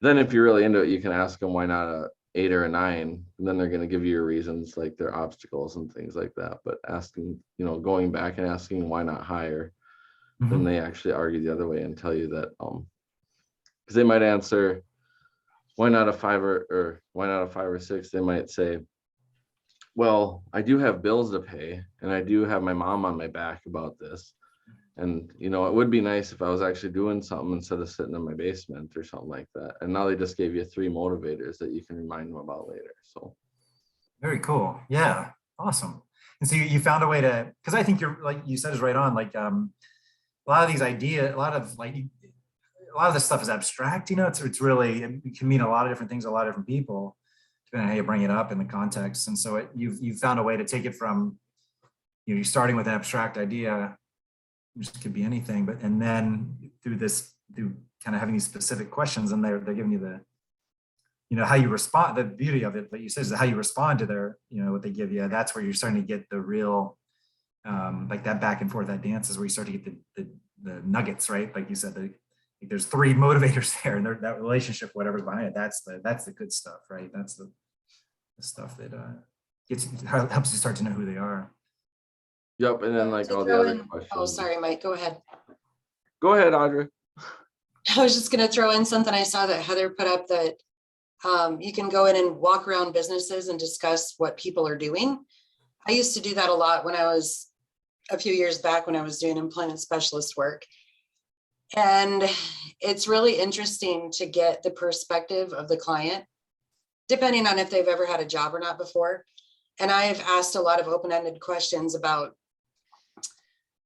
Then if you're really into it, you can ask them, why not a 8 or a 9? And then they're going to give you your reasons, like their obstacles and things like that. But asking, going back and asking why not higher, then they actually argue the other way and tell you that because they might answer, why not a 5 or why not a 5 or 6? They might say, well, I do have bills to pay and I do have my mom on my back about this. And, it would be nice if I was actually doing something instead of sitting in my basement or something like that. And now they just gave you 3 motivators that you can remind them about later. So. Very cool. Yeah. Awesome. And so you found a way to, because I think you're, like you said, is right on. Like a lot of these ideas, a lot of this stuff is abstract, it's really, it can mean a lot of different things, to a lot of different people, depending on how you bring it up in the context. And so you've found a way to take it from, you're starting with an abstract idea, which could be anything, and then through kind of having these specific questions, and they're giving you the, how you respond. The beauty of it, like you said, is how you respond to their, what they give you. That's where you're starting to get the real, like that back and forth, that dance is where you start to get the nuggets, right? Like you said, there's 3 motivators there, and that relationship, whatever's behind it, that's the good stuff, right? That's the stuff that helps you start to know who they are. Yep, and then like all the other questions. Oh, sorry, Mike, go ahead. Go ahead, Audrey. I was just gonna throw in something I saw that Heather put up, that you can go in and walk around businesses and discuss what people are doing. I used to do that a lot when I was a few years back when I was doing employment specialist work. And it's really interesting to get the perspective of the client, depending on if they've ever had a job or not before. And I've asked a lot of open-ended questions about,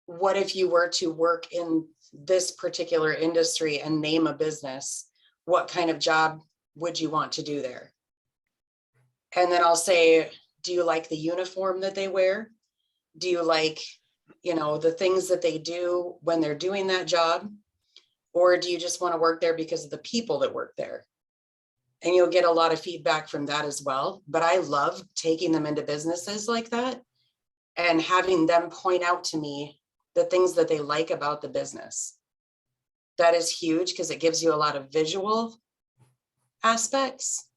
what if you were to work in this particular industry and name a business? What kind of job would you want to do there? And then I'll say, do you like the uniform that they wear? Do you like, the things that they do when they're doing that job? Or do you just want to work there because of the people that work there? And you'll get a lot of feedback from that as well. But I love taking them into businesses like that and having them point out to me the things that they like about the business. That is huge, because it gives you a lot of visual aspects.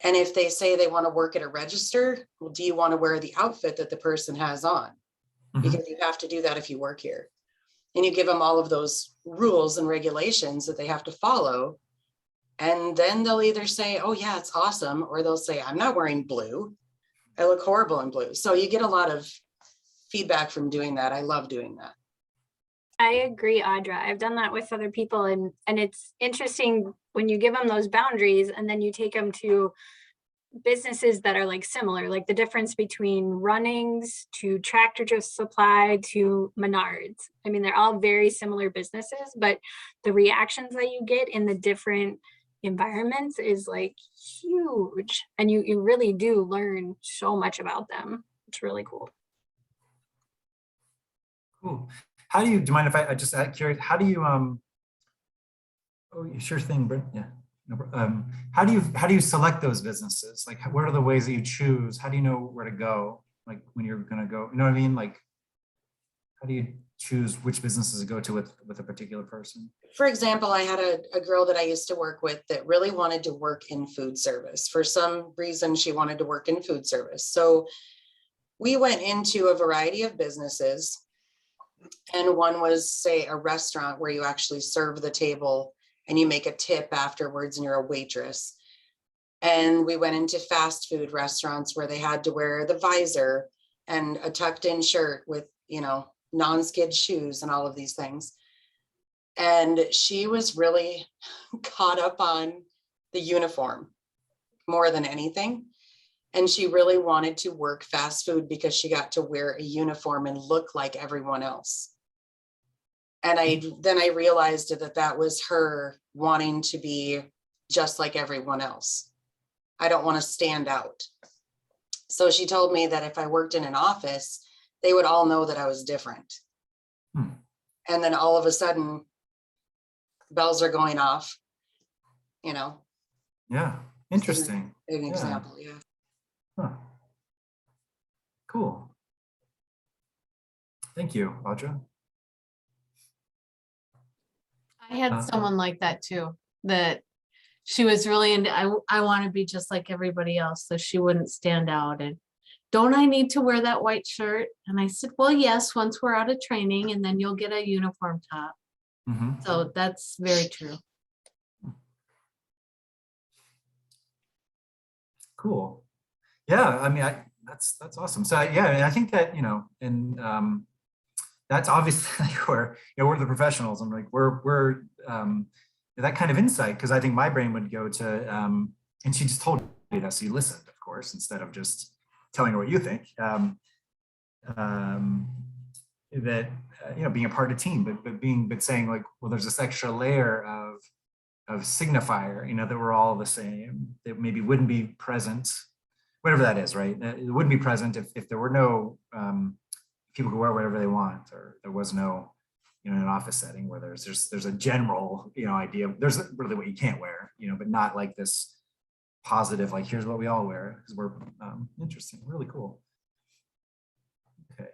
And if they say they want to work at a register, well, do you want to wear the outfit that the person has on? Because you have to do that if you work here. And you give them all of those rules and regulations that they have to follow. And then they'll either say, oh yeah, it's awesome. Or they'll say, I'm not wearing blue. I look horrible in blue. So you get a lot of feedback from doing that. I love doing that. I agree, Audra. I've done that with other people, and it's interesting when you give them those boundaries and then you take them to businesses that are like similar, like the difference between Runnings to Tractor Supply to Menards. I mean, they're all very similar businesses, but the reactions that you get in the different environments is like huge. And you really do learn so much about them. It's really cool. Cool. Do you mind if I just curious, how do you, oh, sure thing, Brent, yeah. How do you select those businesses? Like, what are the ways that you choose? How do you know where to go? Like when you're gonna go, you know what I mean? Like, how do you choose which businesses to go to with a particular person? For example, I had a girl that I used to work with that really wanted to work in food service. For some reason, she wanted to work in food service. So we went into a variety of businesses, and one was, say, a restaurant where you actually serve the table and you make a tip afterwards and you're a waitress. And we went into fast food restaurants where they had to wear the visor and a tucked in shirt with, non-skid shoes and all of these things. And she was really caught up on the uniform more than anything. And she really wanted to work fast food because she got to wear a uniform and look like everyone else. And then I realized that that was her wanting to be just like everyone else. I don't want to stand out. So she told me that if I worked in an office, they would all know that I was different. And then all of a sudden, bells are going off, you know. Yeah, interesting. An example, yeah. Huh. Cool. Thank you, Audra. I had someone like that too, that she was really into, I want to be just like everybody else, so she wouldn't stand out. And don't I need to wear that white shirt? And I said, well, yes, once we're out of training, and then you'll get a uniform top. So that's very true. Cool. Yeah, I mean, that's awesome. So yeah, I think that, you know, and that's obviously where, you know, we're the professionals. I'm like, we're that kind of insight, because I think my brain would go to, and she just told you that, so you listened, of course, instead of just telling her what you think. That you know, being a part of a team, but saying like, well, there's this extra layer of signifier, you know, that we're all the same, that maybe wouldn't be present, whatever that is, right? It wouldn't be present if there were no people who wear whatever they want, or there was no, you know, an office setting where there's a general, you know, idea. There's really what you can't wear, you know, but not like this positive, like here's what we all wear, because we're interesting, really cool. Okay.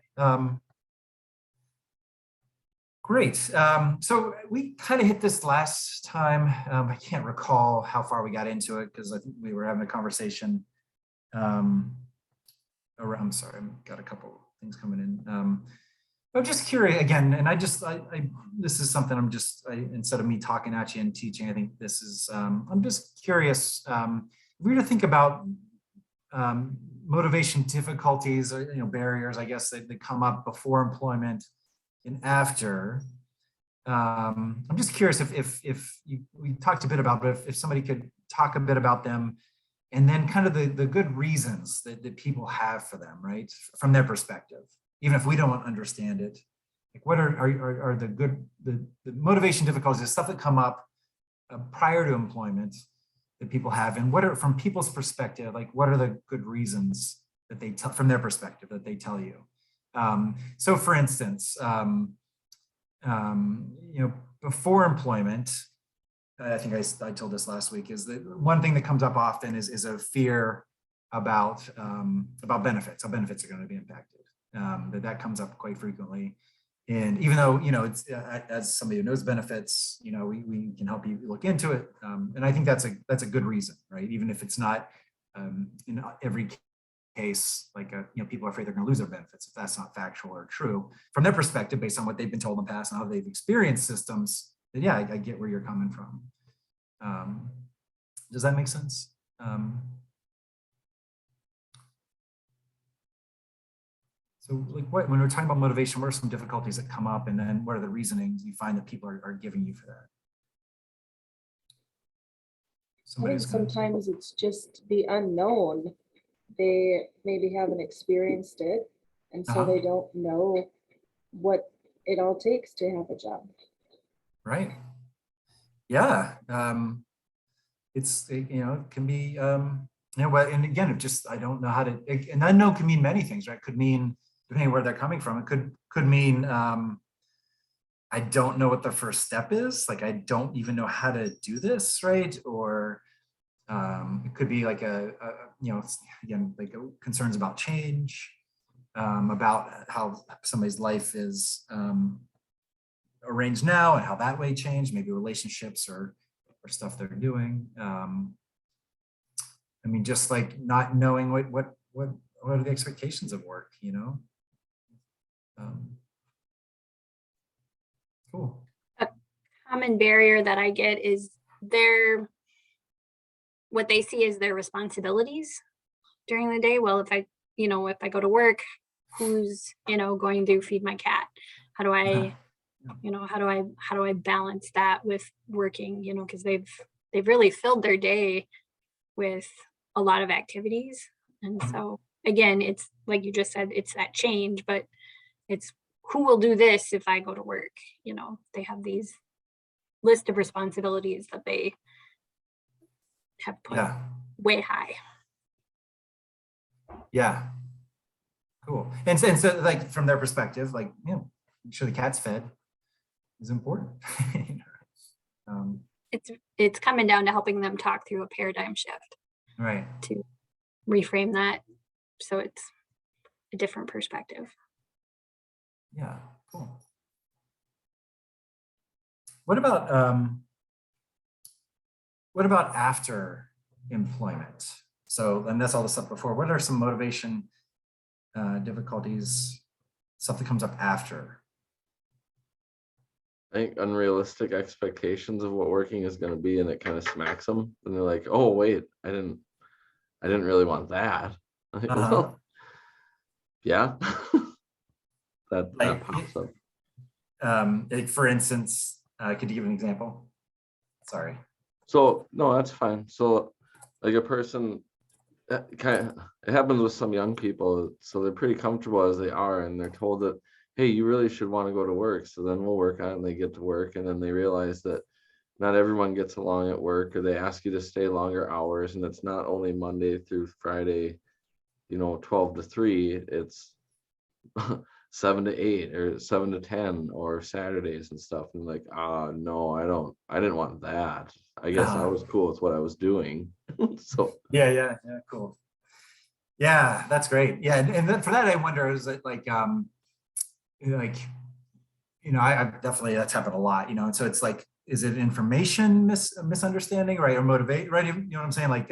Great. So we kind of hit this last time. I can't recall how far we got into it, because I think we were having a conversation around, I'm sorry, I've got a couple things coming in. I'm just curious again, and this is something instead of me talking at you and teaching, I think this is, I'm just curious, if we were to think about motivation difficulties, or, you know, barriers, I guess, that come up before employment and after. I'm just curious if we talked a bit about, but if somebody could talk a bit about them, and then kind of the good reasons that people have for them, right, from their perspective, even if we don't understand it. Like, what are the motivation difficulties, the stuff that come up prior to employment that people have, and what are, from people's perspective, like what are the good reasons that they tell, from their perspective, that they tell you? So for instance, you know, before employment, I think I told this last week, is that one thing that comes up often is a fear about benefits, how benefits are going to be impacted. That comes up quite frequently. And even though, you know, it's as somebody who knows benefits, you know, we can help you look into it. And I think that's a good reason, right? Even if it's not in every case, like, you know, people are afraid they're going to lose their benefits if that's not factual or true from their perspective, based on what they've been told in the past and how they've experienced systems. Then yeah, I get where you're coming from. Does that make sense? So like, when we're talking about motivation, what are some difficulties that come up, and then what are the reasonings you find that people are giving you for that? I think sometimes it's just the unknown. They maybe haven't experienced it, and so they don't know what it all takes to have a job. Right. Yeah. It's, you know, it can be, you know, but, and again, it just, I don't know how to, and unknown can mean many things, right? It could mean, depending on where they're coming from, it could mean, I don't know what the first step is. Like, I don't even know how to do this, right? Or it could be like you know, again, like concerns about change, about how somebody's life is arranged now and how that way changed, maybe relationships or stuff they're doing. I mean, just like not knowing what are the expectations of work, you know? Cool. A common barrier that I get is what they see as their responsibilities during the day. Well, if I go to work, who's, you know, going to feed my cat? How do I, you know, how do I balance that with working, you know, because they've really filled their day with a lot of activities. And so again, it's like you just said, it's that change, but it's who will do this if I go to work? You know, they have these list of responsibilities that they have put Yeah. way high. Yeah. Cool. And so like from their perspective, like, you know, make sure the cat's fed is important. It's coming down to helping them talk through a paradigm shift. Right. To reframe that so it's a different perspective. Yeah, cool. What about after employment? So, and that's all the stuff before. What are some motivation difficulties, stuff that comes up after? I think unrealistic expectations of what working is going to be, and it kind of smacks them, and they're like, "Oh wait, I didn't really want that." Like, well, yeah, that pops up. Like for instance, could you give an example? Sorry. So no, that's fine. So like a person, it happens with some young people, so they're pretty comfortable as they are, and they're told that, hey, you really should want to go to work. So then we'll work on it, and they get to work, and then they realize that not everyone gets along at work, or they ask you to stay longer hours, and it's not only Monday through Friday, 12 to 3, it's 7 to 8 or 7 to 10 or Saturdays and stuff. And like, no, I didn't want that. I guess I was cool with what I was doing. So yeah, cool. Yeah, that's great. Yeah, and then for that, I wonder, is it like I definitely, that's happened a lot, and so it's like, is it information misunderstanding, right, or motivate, right? You know what I'm saying? Like,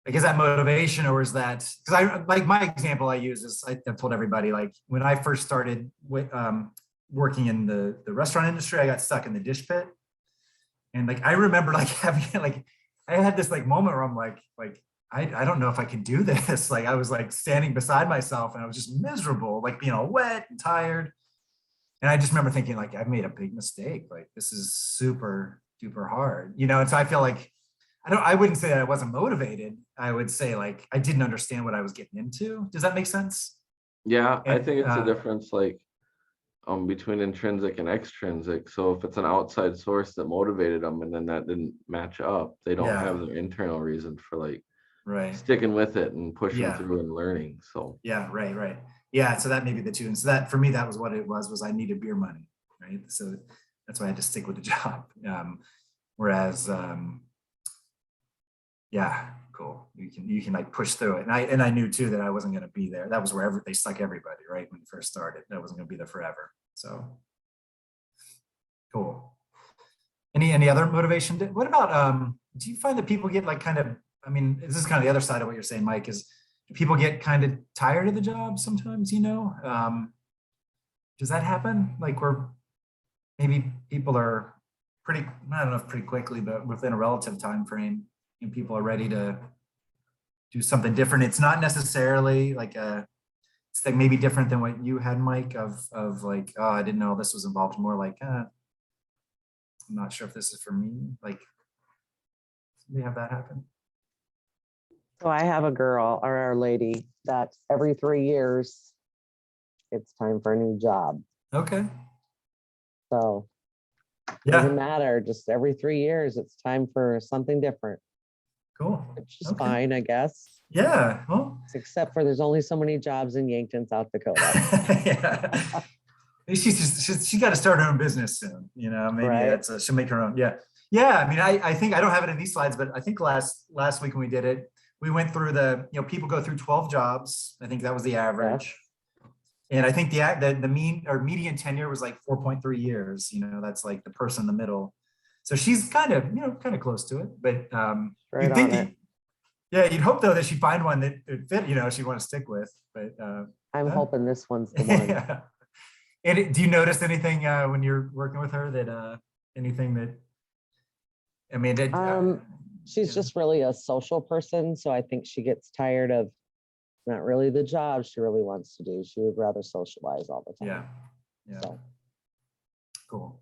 is that motivation, or is that, because I like my example I use is I've told everybody, like when I first started with working in the restaurant industry, I got stuck in the dish pit, and like I remember like having like I had this like moment where I'm like I don't know if I can do this. Like I was like standing beside myself, and I was just miserable, like being all wet and tired. And I just remember thinking like, I've made a big mistake. Like this is super duper hard, and so I feel like I wouldn't say that I wasn't motivated. I would say like I didn't understand what I was getting into. Does that make sense? Yeah, And, I think it's a difference like between intrinsic and extrinsic. So if it's an outside source that motivated them and then that didn't match up, they don't have their internal reason for like sticking with it and pushing through and learning. So right. Yeah, so that may be the two. And so that for me, that was what it was I needed beer money, right? So that's why I had to stick with the job. Whereas yeah, cool. You can like push through it. And I knew too that I wasn't going to be there. That was where they stuck everybody, right? When you first started, that wasn't going to be there forever. So cool. Any other motivation? What about do you find that people get like kind of, I mean, this is kind of the other side of what you're saying, Mike, is people get kind of tired of the job sometimes, does that happen? Like where maybe people are I don't know if pretty quickly, but within a relative time frame, people are ready to do something different. It's not necessarily like it's like maybe different than what you had, Mike, of like, oh, I didn't know this was involved. More like, I'm not sure if this is for me. Like, we have that happen. So I have a girl or our lady that every 3 years, it's time for a new job. Okay. So it doesn't matter. Just every 3 years, it's time for something different. Cool. Which is fine, I guess. Yeah. Well, except for there's only so many jobs in Yankton, South Dakota. Yeah. She's got to start her own business soon. Maybe she'll make her own. Yeah. Yeah. I mean, I think I don't have it in these slides, but I think last week when we did it, we went through people go through 12 jobs. I think that was the average. Yeah. And I think the mean or median tenure was like 4.3 years. That's like the person in the middle. So she's kind of close to it, but you'd think you'd hope though that she'd find one that fit, she'd want to stick with. But I'm hoping this one's the one. Yeah. And do you notice anything when you're working with her that anything that she's just really a social person, so I think she gets tired of not really the job she really wants to do. She would rather socialize all the time. Yeah. So. Cool.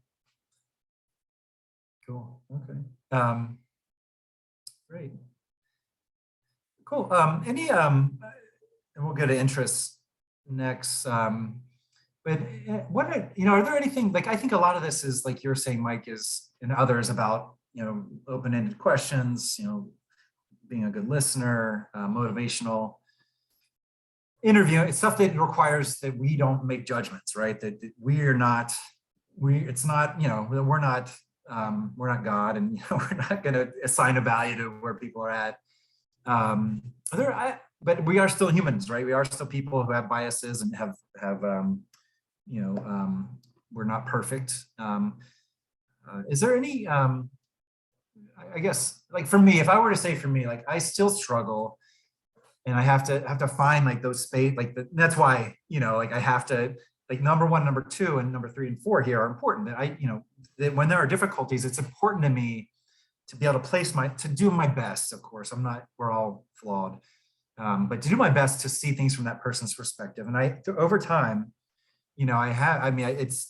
Okay. Great. Cool. And we'll go to interests next. But what, are there anything, like, I think a lot of this is like you're saying, Mike, is, and others about, open-ended questions, being a good listener, motivational interview. It's stuff that requires that we don't make judgments, right? That we're not God, and we're not going to assign a value to where people are at. But we are still humans, right? We are still people who have biases and have we're not perfect. Is there any, I guess, like for me, if I were to say for me, like I still struggle, and I have to find like those space, like that's why, like I have to, like number 1, number 2, and number 3 and 4 here are important. That that when there are difficulties, it's important to me to be able to do my best. Of course, we're all flawed, but to do my best to see things from that person's perspective. And over time,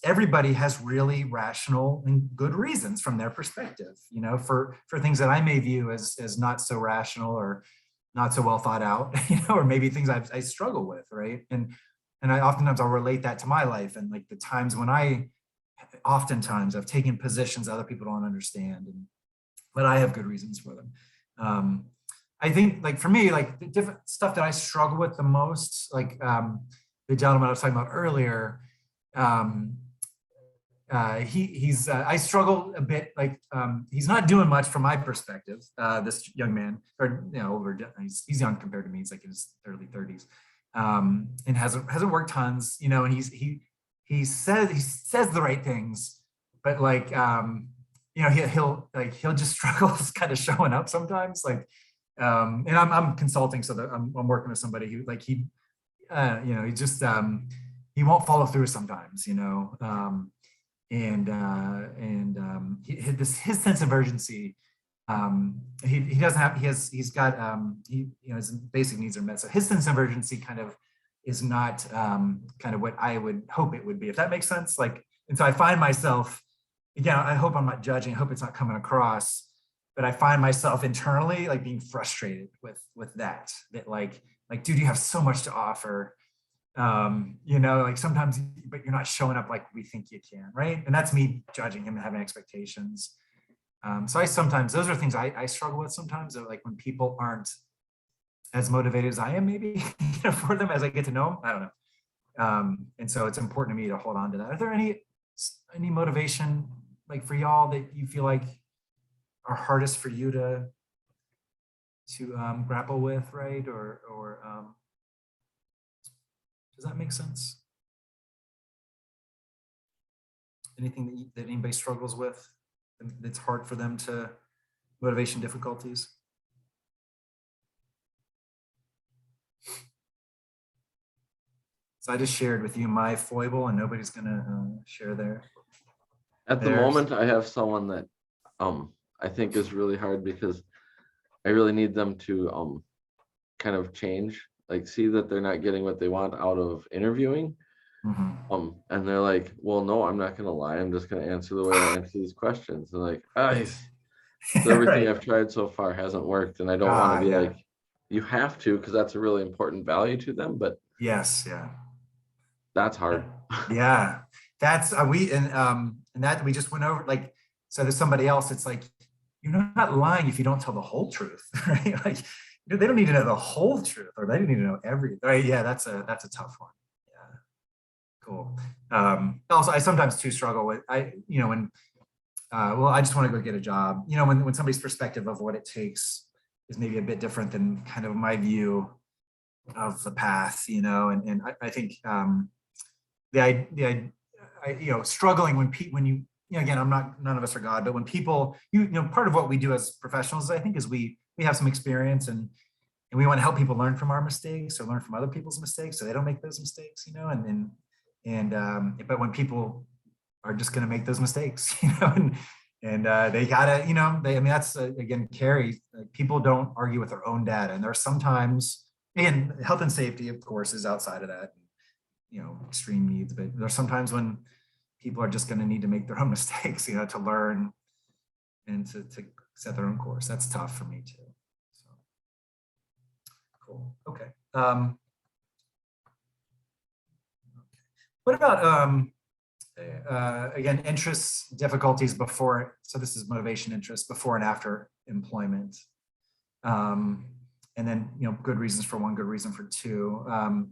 everybody has really rational and good reasons from their perspective, for things that I may view as not so rational or not so well thought out, or maybe things I struggle with, right? And oftentimes I'll relate that to my life, and like the times when oftentimes I've taken positions other people don't understand, but I have good reasons for them. I think, like for me, like the different stuff that I struggle with the most, like the gentleman I was talking about earlier, I struggle a bit, like he's not doing much from my perspective, this young man, or he's young compared to me, he's like in his early 30s, and hasn't worked tons, and he says the right things, but like he'll just struggle kind of showing up sometimes, like and I'm consulting, so that I'm working with somebody who like he just he won't follow through sometimes, his sense of urgency, he doesn't have, he's got his basic needs are met, so his sense of urgency kind of is not kind of what I would hope it would be, if that makes sense. Like, and so I find myself, again, I hope I'm not judging, I hope it's not coming across, but I find myself internally like being frustrated with that like, dude, you have so much to offer, like sometimes, but you're not showing up like we think you can, right? And that's me judging him and having expectations. So those are things I struggle with sometimes, like when people aren't as motivated as I am, maybe for them as I get to know them. I don't know. And so it's important to me to hold on to that. Are there any motivation, like for y'all, that you feel like are hardest for you to grapple with, right? Or does that make sense? Anything that anybody struggles with that's hard for them to, motivation difficulties? So I just shared with you my foible, and nobody's gonna share theirs. At the moment, I have someone that I think is really hard, because I really need them to kind of change, like see that they're not getting what they want out of interviewing. Mm-hmm. And they're like, well, no, I'm not gonna lie, I'm just gonna answer the way I answer these questions. And like, so everything Right. I've tried so far hasn't worked, and I don't want to be like, you have to, because that's a really important value to them. But yes, yeah, that's hard. yeah, that's and that we just went over, like, so there's somebody else, it's like, you're not lying if you don't tell the whole truth, right? Like, they don't need to know the whole truth, or they don't need to know everything, right? Yeah, that's a tough one. Yeah, cool. Also, I sometimes too struggle with, when I just want to go get a job, when somebody's perspective of what it takes is maybe a bit different than kind of my view of the path, and I think struggling when you again, none of us are God, but when people, part of what we do as professionals, I think, is we have some experience, and we want to help people learn from our mistakes, or learn from other people's mistakes, so they don't make those mistakes, but when people are just going to make those mistakes, and they gotta, that's again, Carrie, people don't argue with their own data, and there are sometimes, and health and safety, of course, is outside of that, extreme needs, but there's sometimes when people are just going to need to make their own mistakes, to learn and to set their own course. That's tough for me too. So cool. Okay. What about, again, interests, difficulties before, so this is motivation, interest before and after employment. And then, good reasons for one, good reason for two. I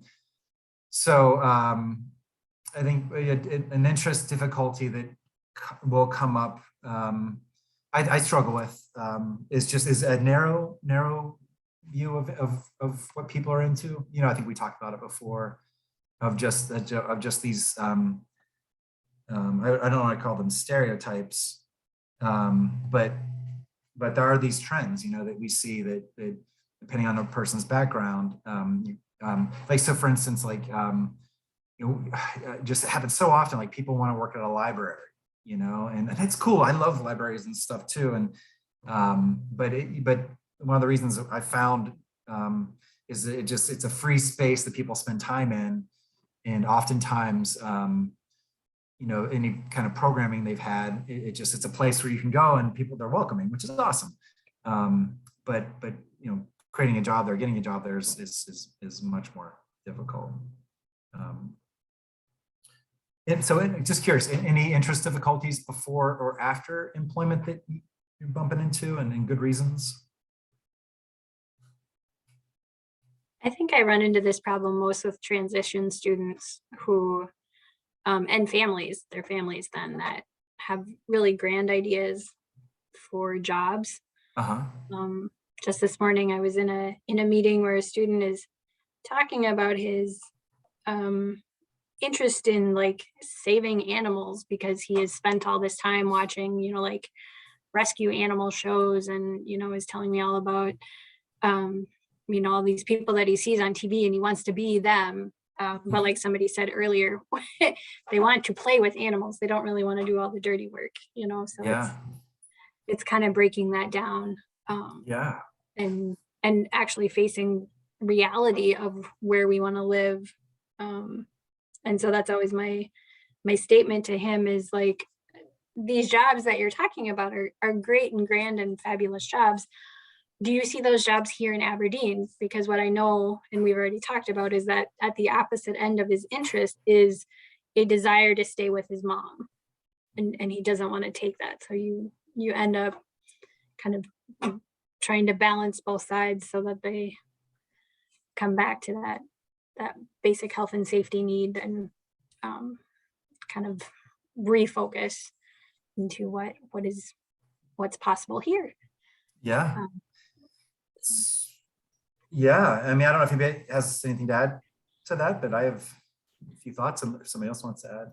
think an interest difficulty that will come up, I struggle with, is a narrow view of what people are into. I think we talked about it before, of just these, I don't want to call them stereotypes, but there are these trends, that we see that depending on a person's background, like, so for instance, like, just happens so often, like people want to work at a library, and that's cool. I love libraries and stuff too. And, but one of the reasons I found, is that it's a free space that people spend time in. And oftentimes, any kind of programming they've had, it's a place where you can go and they're welcoming, which is awesome. But creating a job there, getting a job there is much more difficult. And so just curious, any interest difficulties before or after employment that you're bumping into, and good reasons? I think I run into this problem most with transition students who, and families, their families then, that have really grand ideas for jobs. Just this morning, I was in a meeting where a student is talking about his interest in like saving animals, because he has spent all this time watching, like rescue animal shows, and, is telling me all about, all these people that he sees on TV, and he wants to be them. But like somebody said earlier, they want to play with animals. They don't really want to do all the dirty work, so it's kind of breaking that down. And actually facing reality of where we want to live. And so that's always my statement to him, is like, these jobs that you're talking about are great and grand and fabulous jobs. Do you see those jobs here in Aberdeen? Because what I know, and we've already talked about, is that at the opposite end of his interest is a desire to stay with his mom. And he doesn't want to take that. So you end up kind of trying to balance both sides so that they come back to that basic health and safety need, and kind of refocus into what's possible here. Yeah. I mean, I don't know if anybody has anything to add to that, but I have a few thoughts, and if somebody else wants to add.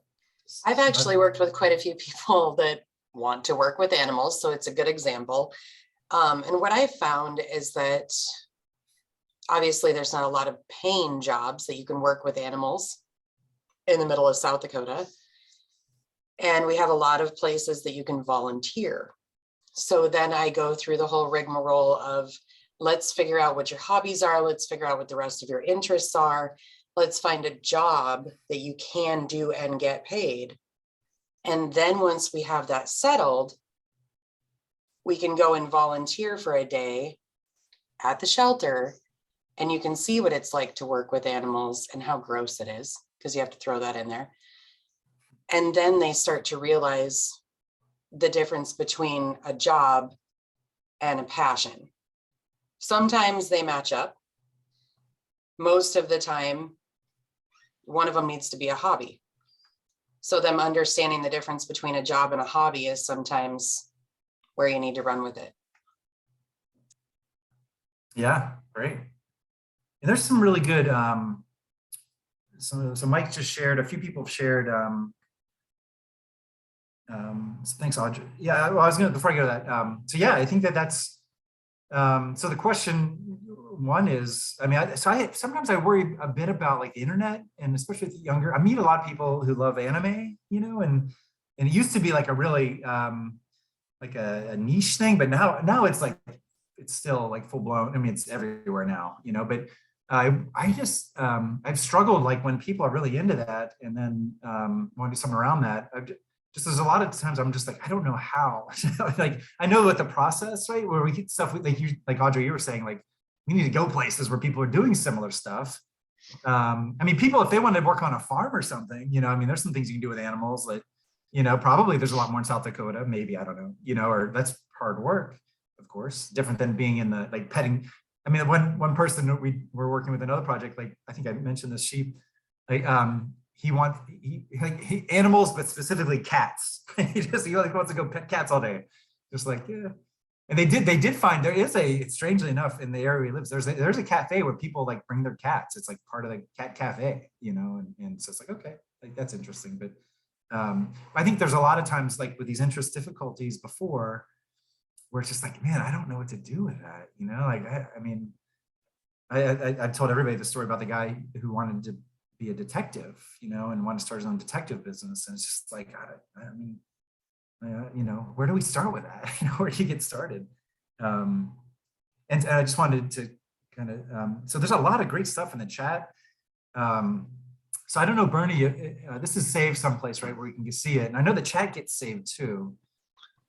I've actually worked with quite a few people that want to work with animals, so it's a good example. And what I found is that obviously there's not a lot of paying jobs that you can work with animals in the middle of South Dakota. And we have a lot of places that you can volunteer. So then I go through the whole rigmarole of, let's figure out what your hobbies are. Let's figure out what the rest of your interests are. Let's find a job that you can do and get paid. And then once we have that settled, we can go and volunteer for a day at the shelter, and you can see what it's like to work with animals and how gross it is, because you have to throw that in there. And then they start to realize the difference between a job and a passion. Sometimes they match up. Most of the time, one of them needs to be a hobby. So them understanding the difference between a job and a hobby is sometimes where you need to run with it. Yeah, great. And there's some really good, so Mike just shared, a few people have shared, so thanks, Audrey. Yeah, well, I was gonna, before I go to that, so yeah, I think that's, so the question one is, I mean, sometimes I worry a bit about like the internet, and especially with younger, I meet a lot of people who love anime, and it used to be like a really, like a niche thing, but now it's like, it's still like full blown. I mean, it's everywhere now, but I just, I've struggled like when people are really into that and then want to do something around that. Just there's a lot of times I'm just like, I don't know how. Like, I know what the process, right? Where we get stuff like Audrey, you were saying, like, we need to go places where people are doing similar stuff. I mean, people, if they want to work on a farm or something, you know, I mean, there's some things you can do with animals that, you know, probably there's a lot more in South Dakota, maybe, I don't know, you know, or that's hard work, of course, different than being in the, like petting. I mean, one person that we were working with another project, like, I think I mentioned this sheep, like, he animals, but specifically cats. he like wants to go pet cats all day. Just like, yeah. And they did find there is strangely enough, in the area he lives, there's a cafe where people like bring their cats. It's like part of the cat cafe, you know, and so it's like, okay, like that's interesting. But I think there's a lot of times like with these interest difficulties before, where it's just like, man, I don't know what to do with that, you know, like, I mean, I've told everybody the story about the guy who wanted to be a detective, you know, and wanted to start his own detective business. And it's just like, I mean, you know, where do we start with that? You know, where do you get started? And I just wanted to kind of, so there's a lot of great stuff in the chat. So I don't know, Bernie, this is saved someplace, right, where you can see it. And I know the chat gets saved too.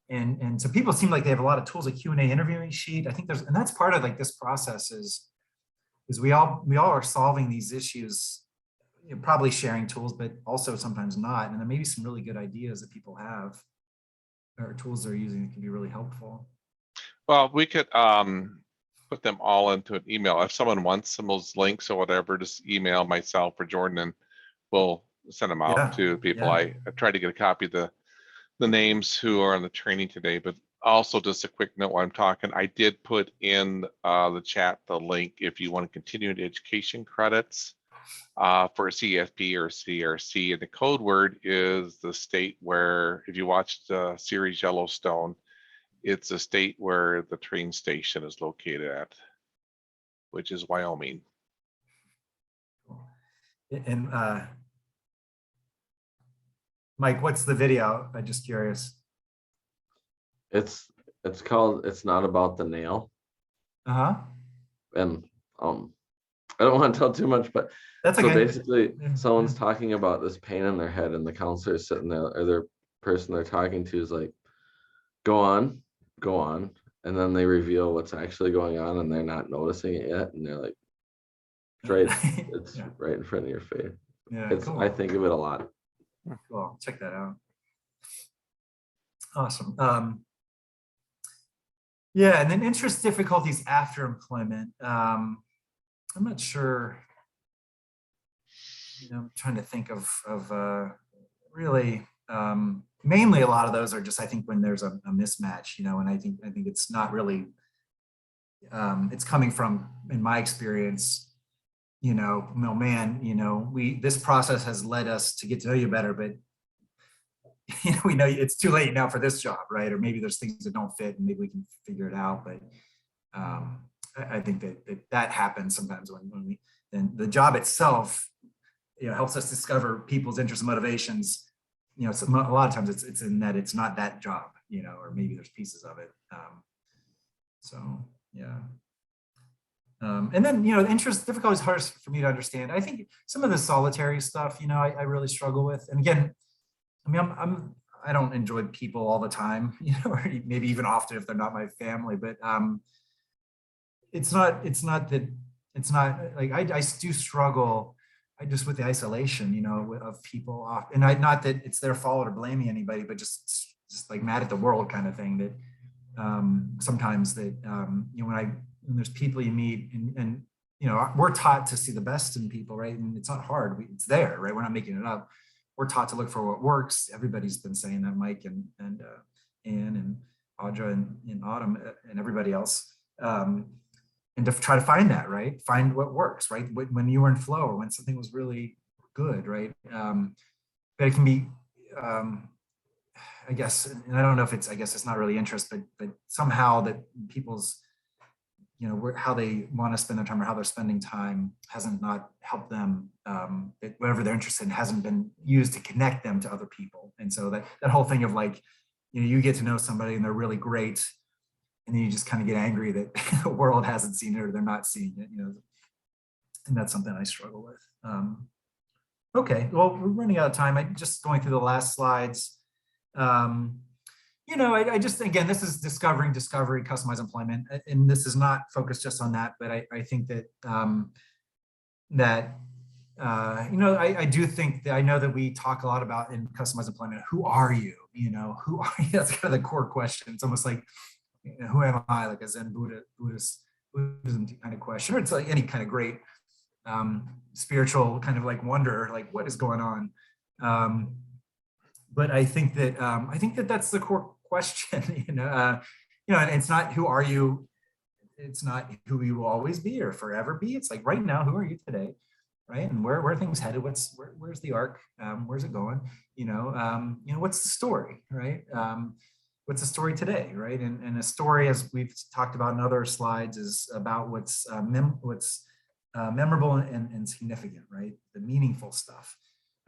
And so people seem like they have a lot of tools, like Q&A interviewing sheet. I think and that's part of like this process is we all are solving these issues, you know, probably sharing tools, but also sometimes not. And there may be some really good ideas that people have or tools they're using that can be really helpful. Well, we could put them all into an email. If someone wants some of those links or whatever, just email myself or Jordan and we'll send them out to people. Yeah. I tried to get a copy of the names who are on the training today, but also just a quick note while I'm talking, I did put in the chat the link if you want to continue the education credits for a CFP or CRC, and the code word is the state where, if you watch the series Yellowstone, it's a state where the train station is located at, which is Wyoming. And Mike, what's the video? I'm just curious. It's called It's Not About the Nail. Uh-huh. And I don't want to tell too much, but that's so okay. Basically someone's talking about this pain in their head, and the counselor is sitting there, or their person they're talking to is like, go on. And then they reveal what's actually going on, and they're not noticing it yet. And they're like, it's Yeah. right in front of your face. Yeah, cool. I think of it a lot. Cool. Check that out. Awesome. Yeah, and then interest difficulties after employment. I'm not sure. You know, I'm trying to think of really. Mainly, a lot of those are just, I think, when there's a mismatch. You know, and I think it's not really. It's coming from, in my experience, you know, man, you know, this process has led us to get to know you better, but you know, we know it's too late now for this job, right? Or maybe there's things that don't fit, and maybe we can figure it out. But I think that happens sometimes when then the job itself, you know, helps us discover people's interests and motivations. You know, so a lot of times it's in that it's not that job, you know, or maybe there's pieces of it. So yeah. And then, you know, interest difficulty is hard for me to understand. I think some of the solitary stuff, you know, I really struggle with. And again, I mean, I don't enjoy people all the time, you know, or maybe even often if they're not my family, but it's not like I do struggle. I just with the isolation, you know, of people off, and not that it's their fault or blaming anybody, but just like mad at the world kind of thing that sometimes that, you know, when there's people you meet and, you know, we're taught to see the best in people, right? And it's not hard, it's there, right? We're not making it up. We're taught to look for what works. Everybody's been saying that, Mike and Ann and Audra and Autumn and everybody else. And to try to find that, right? Find what works, right? When you were in flow or when something was really good, right? But it can be, I guess, and I don't know if I guess it's not really interest, but somehow that people's, you know, how they want to spend their time or how they're spending time hasn't not helped them, whatever they're interested in hasn't been used to connect them to other people. And so that whole thing of like, you know, you get to know somebody and they're really great, and then you just kind of get angry that the world hasn't seen it or they're not seeing it, you know, and that's something I struggle with. Okay, well, we're running out of time. I'm just going through the last slides. You know, I just, again, this is discovery, customized employment, and this is not focused just on that, but I think that that I do think that I know that we talk a lot about in customized employment, who are you? Who are you? That's kind of the core question. It's almost like, who am I? Like a Zen Buddhism kind of question, or it's like any kind of great spiritual kind of like wonder, like what is going on? But I think that that's the core question, and it's not who are you? It's not who you will always be or forever be. It's like right now, who are you today? Right, and where are things headed? Where's the arc? Where's it going? What's the story, right? What's the story today, right? And a story, as we've talked about in other slides, is about what's memorable and significant, right? The meaningful stuff.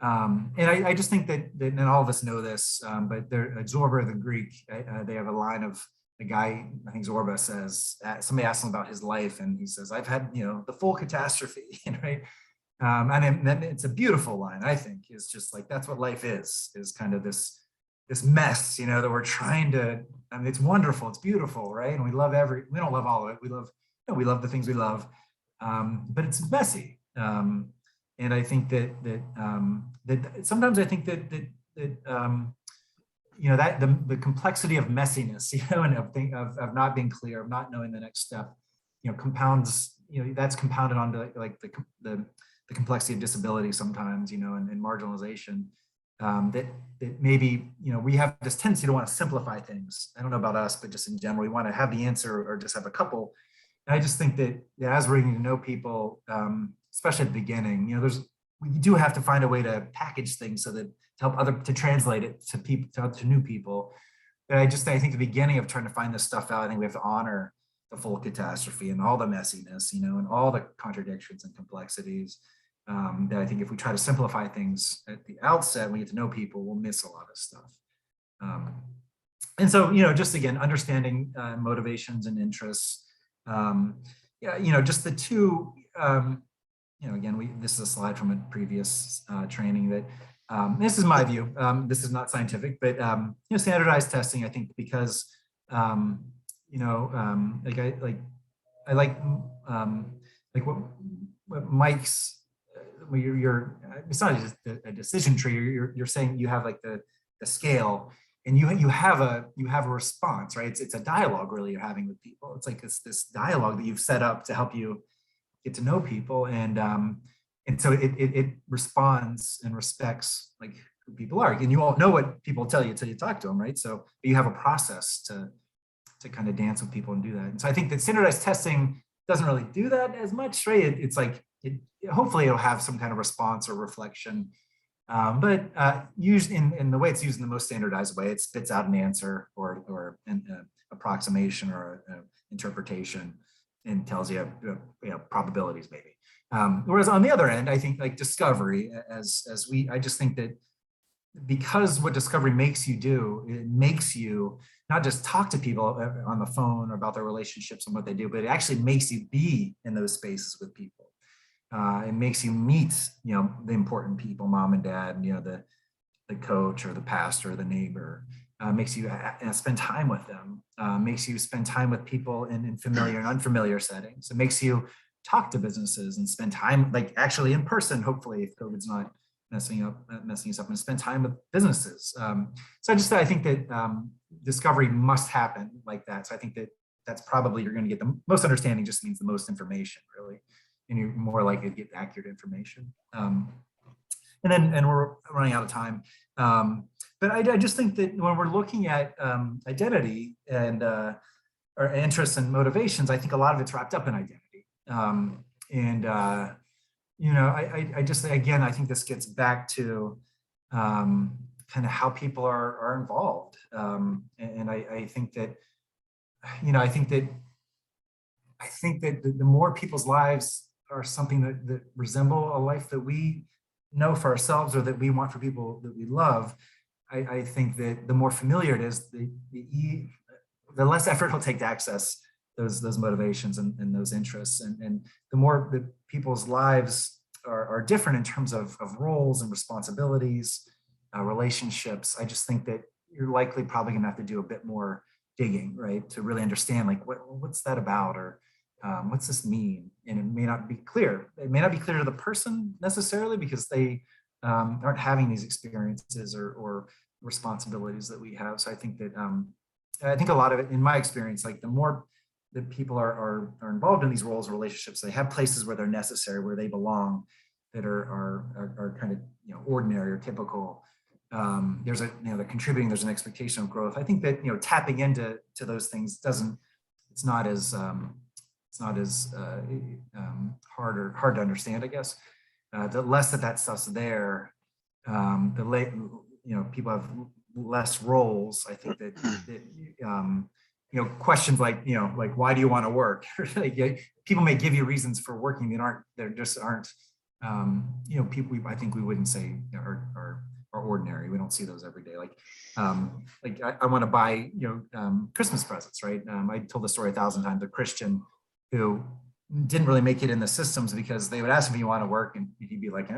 And I just think that and all of us know this, but Zorba, the Greek, they have a line of the guy, I think Zorba says, somebody asked him about his life, and he says, "I've had the full catastrophe," right? And it's a beautiful line, I think. Is just like that's what life is kind of this mess, that we're trying to. I mean, it's wonderful, it's beautiful, right? And we don't love all of it. We love the things we love, but it's messy. And I think that sometimes I think that the complexity of messiness, and of not being clear, of not knowing the next step, compounds. That's compounded onto like the complexity of disability sometimes, and marginalization, that maybe, we have this tendency to want to simplify things. I don't know about us, but just in general, we want to have the answer or just have a couple. And I just think that as we're getting to know people, especially at the beginning, we do have to find a way to package things so that to translate it to people, to new people. But I think the beginning of trying to find this stuff out, I think we have to honor the full catastrophe and all the messiness, and all the contradictions and complexities. That I think if we try to simplify things at the outset, when we get to know people, we'll miss a lot of stuff. And so, just again, understanding motivations and interests. Just the two, again, this is a slide from a previous training that, this is my view. This is not scientific, but, standardized testing, I think, because, I like what Mike's, it's not just a decision tree. You're saying you have like the scale, and you have a response, right? It's a dialogue really you're having with people. It's like this dialogue that you've set up to help you get to know people, and so it responds and respects like who people are, and you all know what people tell you until you talk to them, right? So you have a process to kind of dance with people and do that. And so I think that standardized testing doesn't really do that as much, right? It's like hopefully it'll have some kind of response or reflection, but used in the way it's used in the most standardized way, it spits out an answer or an approximation or an interpretation and tells you, probabilities maybe. Whereas on the other end, I think like discovery, I just think that because what discovery makes you do, it makes you not just talk to people on the phone or about their relationships and what they do, but it actually makes you be in those spaces with people. It makes you meet, the important people, mom and dad, the coach or the pastor or the neighbor. Makes you spend time with them. Makes you spend time with people in familiar and unfamiliar settings. It makes you talk to businesses and spend time, like actually in person, hopefully, if COVID's not messing us up, and spend time with businesses. So I think that discovery must happen like that. So I think that's probably you're going to get the most understanding. Just means the most information, really, and you're more likely to get accurate information. And we're running out of time. But I just think that when we're looking at identity and our interests and motivations, I think a lot of it's wrapped up in identity. I just, again, I think this gets back to kind of how people are involved. I think that the more people's lives are something that resemble a life that we know for ourselves or that we want for people that we love, I think that the more familiar it is, the less effort it'll take to access those motivations and those interests. And the more that people's lives are different in terms of roles and responsibilities, relationships, I just think that you're likely probably gonna have to do a bit more digging, right? To really understand like what's that about, or what's this mean? And it may not be clear. It may not be clear to the person necessarily because they aren't having these experiences or responsibilities that we have. So I think that a lot of it, in my experience, like the more that people are involved in these roles and relationships, they have places where they're necessary, where they belong, that are kind of ordinary or typical. There's they're contributing. There's an expectation of growth. I think that tapping into those things it's not as hard to understand, I guess. The less that stuff's there, people have less roles. I think that questions like why do you want to work? People may give you reasons for working that aren't people I think we wouldn't say are ordinary. We don't see those every day. I want to buy Christmas presents, right? I told the story 1,000 times. A Christian who didn't really make it in the systems because they would ask him if you want to work, and he'd be like,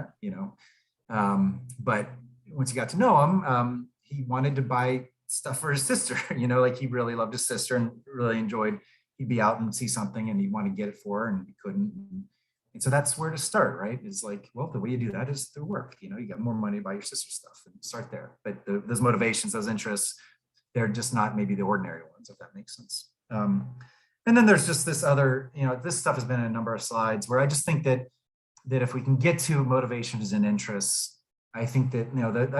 but once you got to know him, he wanted to buy stuff for his sister. He really loved his sister and really enjoyed. He'd be out and see something, and he'd want to get it for her, and he couldn't. And so that's where to start, right? Is like, well, the way you do that is through work. You got more money to buy your sister's stuff, and start there. But those motivations, those interests, they're just not maybe the ordinary ones, if that makes sense. And then there's just this other, this stuff has been in a number of slides where I just think that if we can get to motivations and interests, I think that,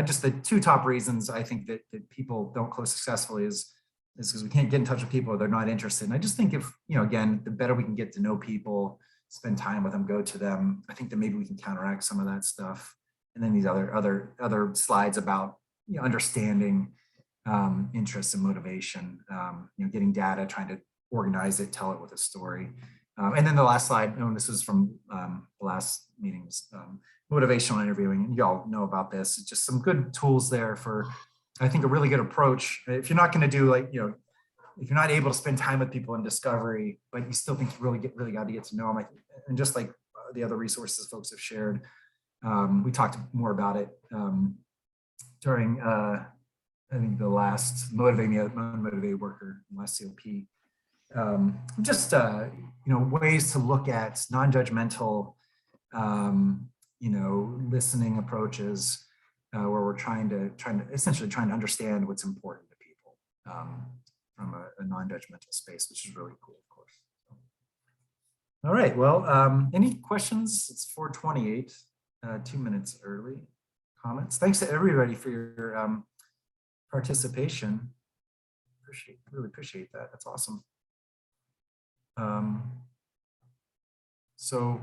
just the two top reasons I think that people don't close successfully is because we can't get in touch with people or they're not interested. And I just think if, again, the better we can get to know people, spend time with them, go to them, I think that maybe we can counteract some of that stuff. And then these other slides about understanding interests and motivation, getting data, trying to organize it, tell it with a story. And then the last slide, and this is from the last meetings, motivational interviewing. And you all know about this. It's just some good tools there for, I think, a really good approach. If you're not going to do if you're not able to spend time with people in discovery, but you still think you really got to get to know them, and just like the other resources folks have shared, we talked more about it during I think the last Motivated Worker, last COP. Ways to look at non-judgmental, listening approaches where we're trying to understand what's important to people from a non-judgmental space, which is really cool, of course. All right, well, any questions? It's 4:28, 2 minutes early. Comments? Thanks to everybody for your participation. Really appreciate that. That's awesome. So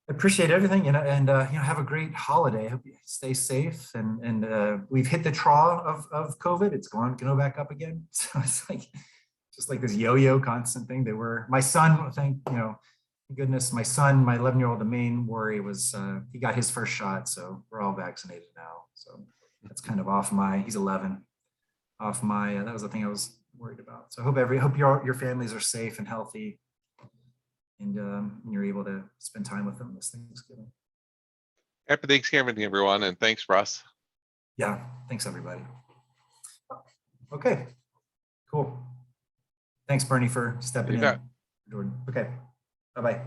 appreciate everything, and have a great holiday. I hope you stay safe, and we've hit the trough of COVID. It's going to go back up again. So it's just like this yo-yo constant thing. My son, thank goodness, my 11-year-old, the main worry was he got his first shot, so we're all vaccinated now. So that's kind of he's 11, that was the thing I was worried about. So I hope your families are safe and healthy, and you're able to spend time with them this Thanksgiving. Happy Thanksgiving, everyone, and thanks, Russ. Yeah, thanks, everybody. Okay, cool. Thanks, Bernie, for stepping in. Jordan. Okay, bye-bye.